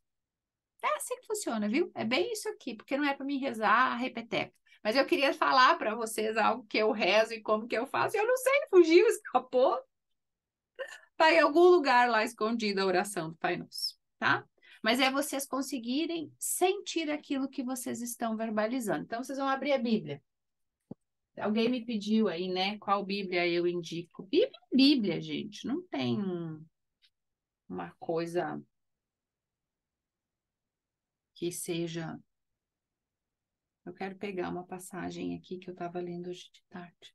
É assim que funciona, viu? É bem isso aqui, porque não é para mim rezar a repeteca. Mas eu queria falar para vocês algo que eu rezo e como que eu faço. Eu não sei, fugiu, escapou. Tá em algum lugar lá escondido a oração do Pai Nosso, tá? Mas é vocês conseguirem sentir aquilo que vocês estão verbalizando. Então, vocês vão abrir a Bíblia. Alguém me pediu aí, né? Qual Bíblia eu indico? Bíblia é Bíblia, gente. Não tem uma coisa que seja... Eu quero pegar uma passagem aqui que eu estava lendo hoje de tarde.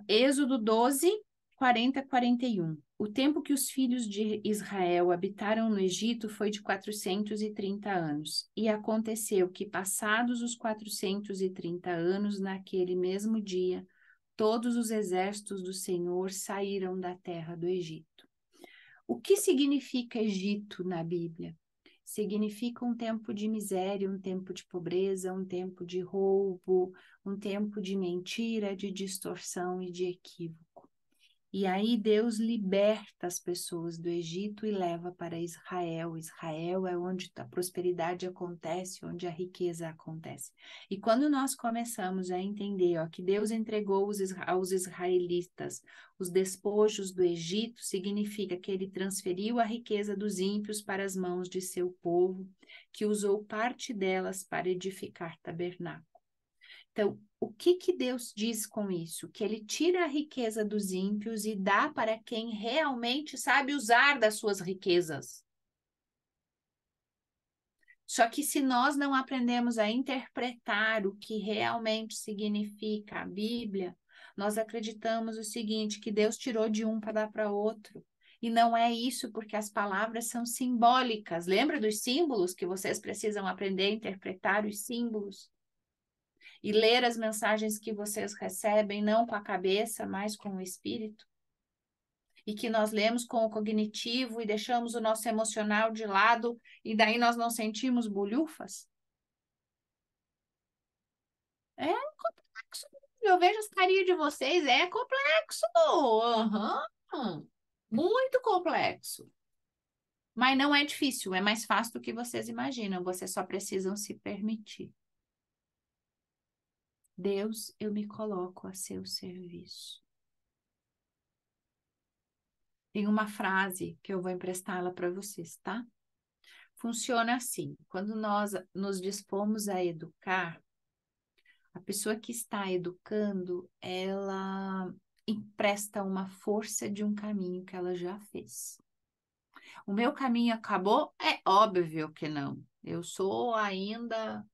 Êxodo 12, 40 a 41. O tempo que os filhos de Israel habitaram no Egito foi de 430 anos. E aconteceu que, passados os 430 anos, naquele mesmo dia, todos os exércitos do Senhor saíram da terra do Egito. O que significa Egito na Bíblia? Significa um tempo de miséria, um tempo de pobreza, um tempo de roubo, um tempo de mentira, de distorção e de equívoco. E aí Deus liberta as pessoas do Egito e leva para Israel. Israel é onde a prosperidade acontece, onde a riqueza acontece. E quando nós começamos a entender que Deus entregou aos israelitas os despojos do Egito, significa que ele transferiu a riqueza dos ímpios para as mãos de seu povo, que usou parte delas para edificar tabernáculo. Então, o que Deus diz com isso? Que ele tira a riqueza dos ímpios e dá para quem realmente sabe usar das suas riquezas. Só que se nós não aprendemos a interpretar o que realmente significa a Bíblia, nós acreditamos o seguinte, que Deus tirou de um para dar para outro. E não é isso, porque as palavras são simbólicas. Lembra dos símbolos que vocês precisam aprender a interpretar os símbolos? E ler as mensagens que vocês recebem, não com a cabeça, mas com o espírito. E que nós lemos com o cognitivo e deixamos o nosso emocional de lado, e daí nós não sentimos bolhufas. É complexo. Eu vejo as carinhas de vocês, é complexo. Uhum. Muito complexo. Mas não é difícil, é mais fácil do que vocês imaginam. Vocês só precisam se permitir. Deus, eu me coloco a seu serviço. Tem uma frase que eu vou emprestá-la para vocês, tá? Funciona assim: quando nós nos dispomos a educar, a pessoa que está educando, ela empresta uma força de um caminho que ela já fez. O meu caminho acabou? É óbvio que não. Eu sou ainda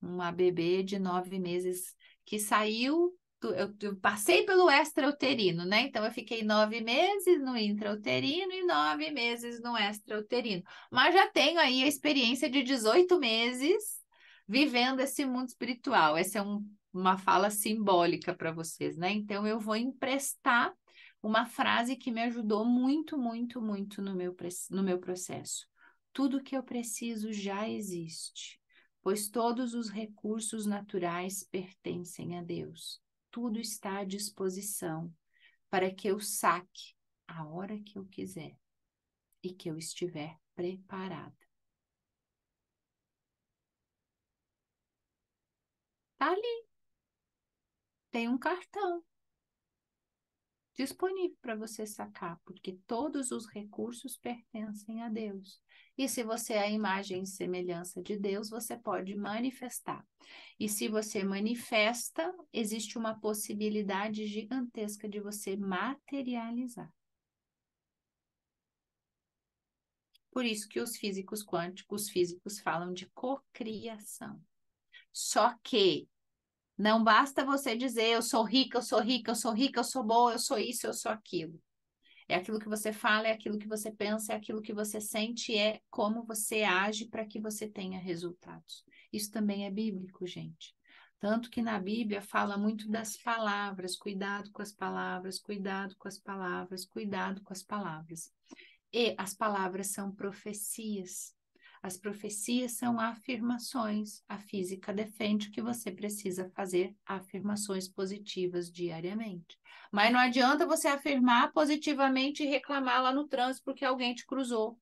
uma bebê de 9 meses que saiu, eu passei pelo extrauterino, né? Então, eu fiquei 9 meses no intrauterino e 9 meses no extrauterino. Mas já tenho aí a experiência de 18 meses vivendo esse mundo espiritual. Essa é uma fala simbólica para vocês, né? Então, eu vou emprestar uma frase que me ajudou muito, muito, muito no meu processo. Tudo que eu preciso já existe, pois todos os recursos naturais pertencem a Deus. Tudo está à disposição para que eu saque a hora que eu quiser e que eu estiver preparada. Tá ali. Tem um cartão disponível para você sacar, porque todos os recursos pertencem a Deus. E se você é a imagem e semelhança de Deus, você pode manifestar. E se você manifesta, existe uma possibilidade gigantesca de você materializar. Por isso que os físicos quânticos, os físicos falam de cocriação. Só que não basta você dizer eu sou rica, eu sou rica, eu sou rica, eu sou boa, eu sou isso, eu sou aquilo. É aquilo que você fala, é aquilo que você pensa, é aquilo que você sente, é como você age para que você tenha resultados. Isso também é bíblico, gente. Tanto que na Bíblia fala muito das palavras, cuidado com as palavras, cuidado com as palavras, cuidado com as palavras. E as palavras são profecias. As profecias são afirmações. A física defende que você precisa fazer afirmações positivas diariamente. Mas não adianta você afirmar positivamente e reclamar lá no trânsito porque alguém te cruzou,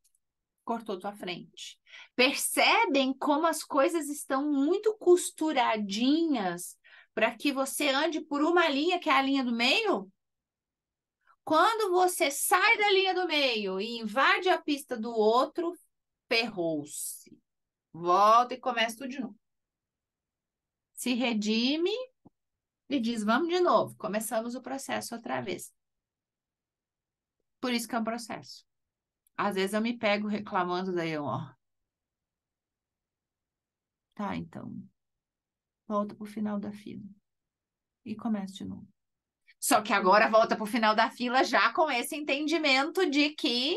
cortou tua frente. Percebem como as coisas estão muito costuradinhas para que você ande por uma linha que é a linha do meio? Quando você sai da linha do meio e invade a pista do outro, ferrou-se. Volta e começa tudo de novo. Se redime e diz, vamos de novo. Começamos o processo outra vez. Por isso que é um processo. Às vezes eu me pego reclamando, daí eu, ó. Tá, então. Volta pro final da fila. E começa de novo. Só que agora volta pro final da fila já com esse entendimento de que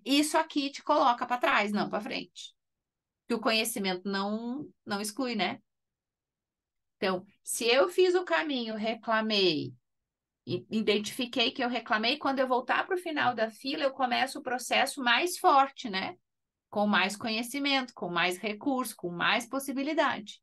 isso aqui te coloca para trás, não para frente. Que o conhecimento não exclui, né? Então, se eu fiz o caminho, reclamei, identifiquei que eu reclamei, quando eu voltar para o final da fila, eu começo o processo mais forte, né? Com mais conhecimento, com mais recurso, com mais possibilidade.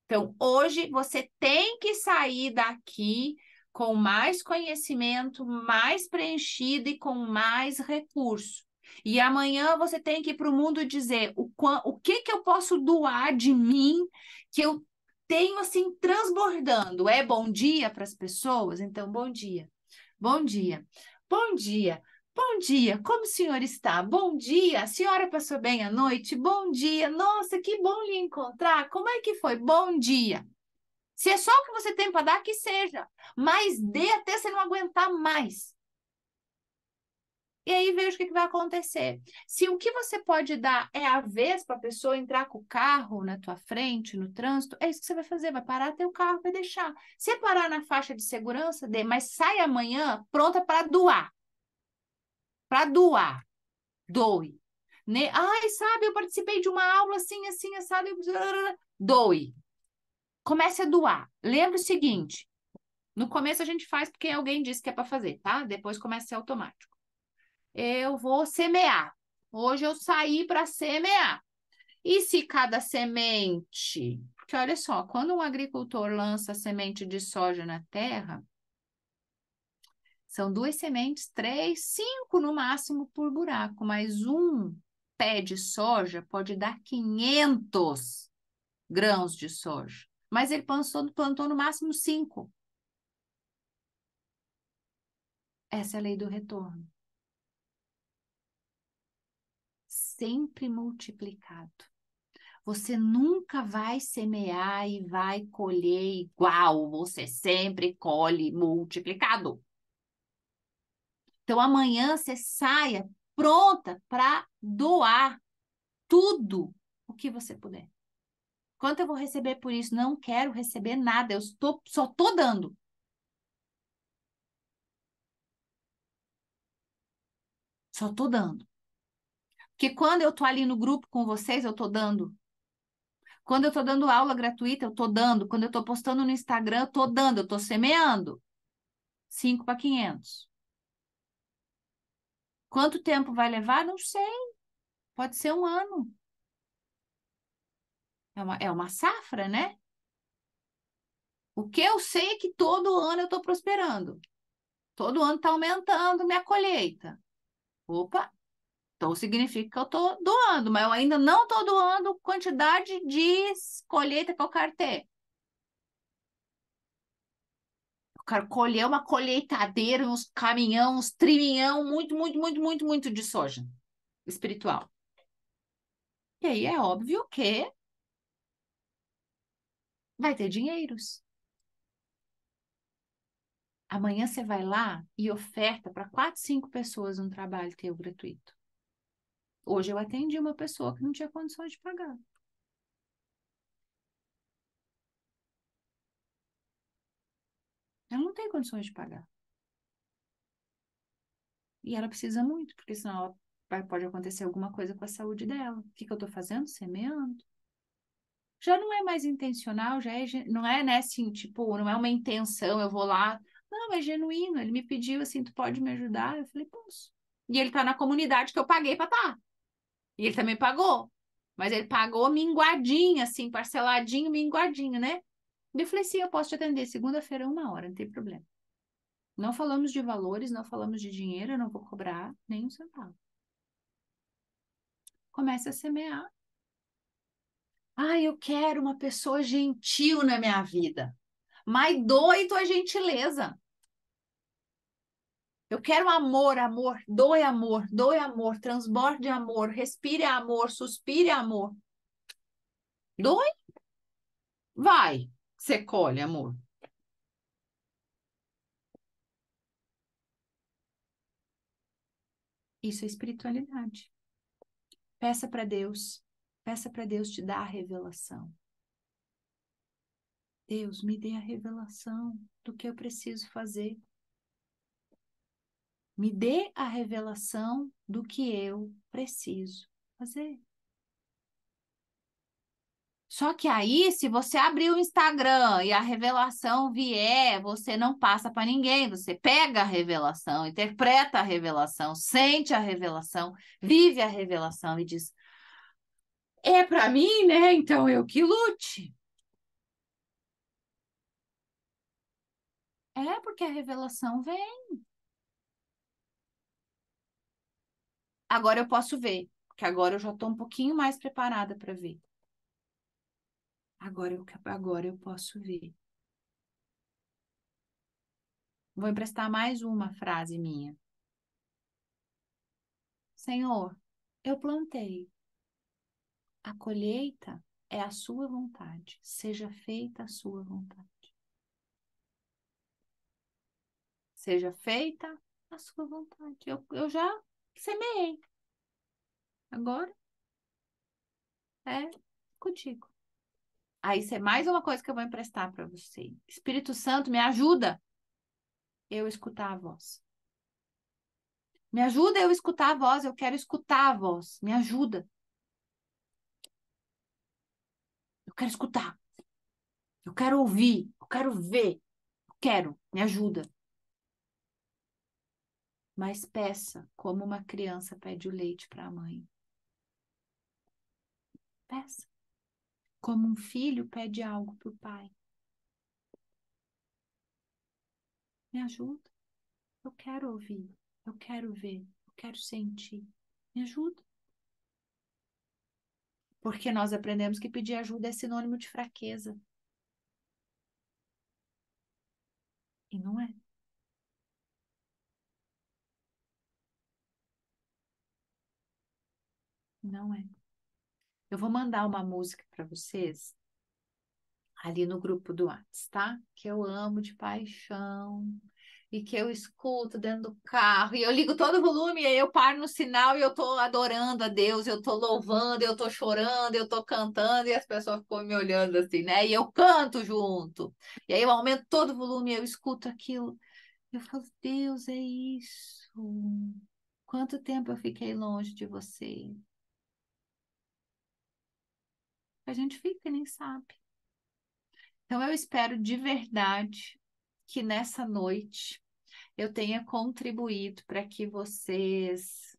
Então, hoje você tem que sair daqui com mais conhecimento, mais preenchido e com mais recurso. E amanhã você tem que ir para o mundo dizer o que que eu posso doar de mim que eu tenho assim transbordando. É bom dia para as pessoas? Então, bom dia. Bom dia. Bom dia. Bom dia, como o senhor está? Bom dia, a senhora passou bem a noite? Bom dia, nossa, que bom lhe encontrar. Como é que foi? Bom dia. Se é só o que você tem para dar, que seja, mas dê até você não aguentar mais. E aí veja o que vai acontecer. Se o que você pode dar é a vez para a pessoa entrar com o carro na tua frente, no trânsito, é isso que você vai fazer, vai parar teu carro, vai deixar. Se parar na faixa de segurança, dê, mas sai amanhã pronta para doar. Para doar. Doe. Né? Ai, sabe, eu participei de uma aula assim, assim, assado. Doe. Comece a doar. Lembra o seguinte: no começo a gente faz porque alguém disse que é para fazer, tá? Depois começa a ser automático. Eu vou semear. Hoje eu saí para semear. E se cada semente. Porque olha só, quando um agricultor lança semente de soja na terra, são 2 sementes, 3, 5 no máximo por buraco, mas um pé de soja pode dar 500 grãos de soja. Mas ele plantou no máximo 5. Essa é a lei do retorno. Sempre multiplicado. Você nunca vai semear e vai colher igual, você sempre colhe multiplicado. Então amanhã você saia pronta para doar tudo o que você puder. Quanto eu vou receber por isso? Não quero receber nada, só estou dando. Só estou dando. Porque quando eu estou ali no grupo com vocês, eu estou dando. Quando eu estou dando aula gratuita, eu estou dando. Quando eu estou postando no Instagram, eu estou dando, eu estou semeando. 5 para 500. Quanto tempo vai levar? Não sei. Pode ser um ano. É uma safra, né? O que eu sei é que todo ano eu estou prosperando. Todo ano está aumentando minha colheita. Opa, então significa que eu estou doando, mas eu ainda não estou doando quantidade de colheita que eu quero ter. Eu quero colher uma colheitadeira, uns caminhão, uns triminhão, muito, muito, muito, muito, muito de soja espiritual. E aí é óbvio que vai ter dinheiros. Amanhã você vai lá e oferta para 4, 5 pessoas um trabalho teu gratuito. Hoje eu atendi uma pessoa que não tinha condições de pagar. Ela não tem condições de pagar. E ela precisa muito, porque senão pode acontecer alguma coisa com a saúde dela. O que que eu estou fazendo? Semeando. Já não é mais intencional, não é, né, assim, tipo, não é uma intenção, eu vou lá. Não, é genuíno. Ele me pediu assim, tu pode me ajudar? Eu falei, posso. E ele tá na comunidade que eu paguei para estar. E ele também pagou. Mas ele pagou minguadinho, assim, parceladinho, minguadinho, né? E eu falei, sim, eu posso te atender segunda-feira, 1 hora, não tem problema. Não falamos de valores, não falamos de dinheiro, eu não vou cobrar nem um centavo. Comece a semear. Ah, eu quero uma pessoa gentil na minha vida. Mas doe tua gentileza. Eu quero amor, amor, doe amor, transborde amor, respire amor, suspire amor. Doe? Vai, você colhe amor. Isso é espiritualidade. Peça para Deus te dar a revelação. Deus, me dê a revelação do que eu preciso fazer. Me dê a revelação do que eu preciso fazer. Só que aí, se você abrir o Instagram e a revelação vier, você não passa para ninguém. Você pega a revelação, interpreta a revelação, sente a revelação, vive a revelação e diz: é para mim, né? Então eu que lute. É porque a revelação vem. Agora eu posso ver, porque agora eu já estou um pouquinho mais preparada para ver. Agora eu posso ver. Vou emprestar mais uma frase minha. Senhor, eu plantei. A colheita é a sua vontade. Seja feita a sua vontade. Seja feita a sua vontade. Eu já semeei. Agora é contigo. Aí isso é mais uma coisa que eu vou emprestar para você. Espírito Santo, me ajuda eu escutar a voz. Me ajuda eu escutar a voz. Eu quero escutar a voz. Me ajuda. Eu quero escutar. Eu quero ouvir. Eu quero ver. Eu quero. Me ajuda. Mas peça como uma criança pede o leite para a mãe. Peça. Como um filho pede algo para o pai. Me ajuda. Eu quero ouvir. Eu quero ver. Eu quero sentir. Me ajuda. Porque nós aprendemos que pedir ajuda é sinônimo de fraqueza. E não é. Não é. Eu vou mandar uma música para vocês ali no grupo do Whats, tá? Que eu amo de paixão e que eu escuto dentro do carro e eu ligo todo o volume e aí eu paro no sinal e eu tô adorando a Deus, eu tô louvando, eu tô chorando, eu tô cantando e as pessoas ficam me olhando assim, né? E eu canto junto. E aí eu aumento todo o volume e eu escuto aquilo. Eu falo, Deus, é isso. Quanto tempo eu fiquei longe de você? A gente fica e nem sabe. Então, eu espero de verdade que nessa noite eu tenha contribuído para que vocês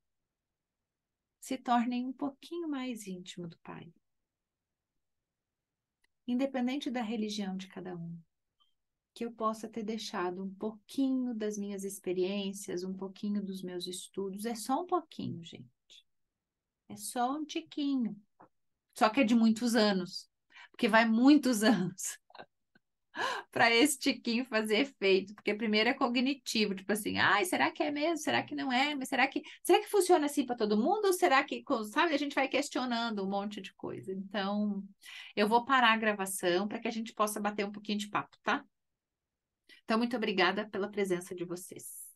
se tornem um pouquinho mais íntimo do Pai, independente da religião de cada um. Que eu possa ter deixado um pouquinho das minhas experiências, um pouquinho dos meus estudos. É só um pouquinho, gente. É só um tiquinho. Só que é de muitos anos, porque vai muitos anos para esse tiquinho fazer efeito, porque primeiro é cognitivo, tipo assim, ai, será que é mesmo? Será que não é? Mas será que funciona assim para todo mundo? Ou será que, sabe, a gente vai questionando um monte de coisa. Então, eu vou parar a gravação para que a gente possa bater um pouquinho de papo, tá? Então, muito obrigada pela presença de vocês.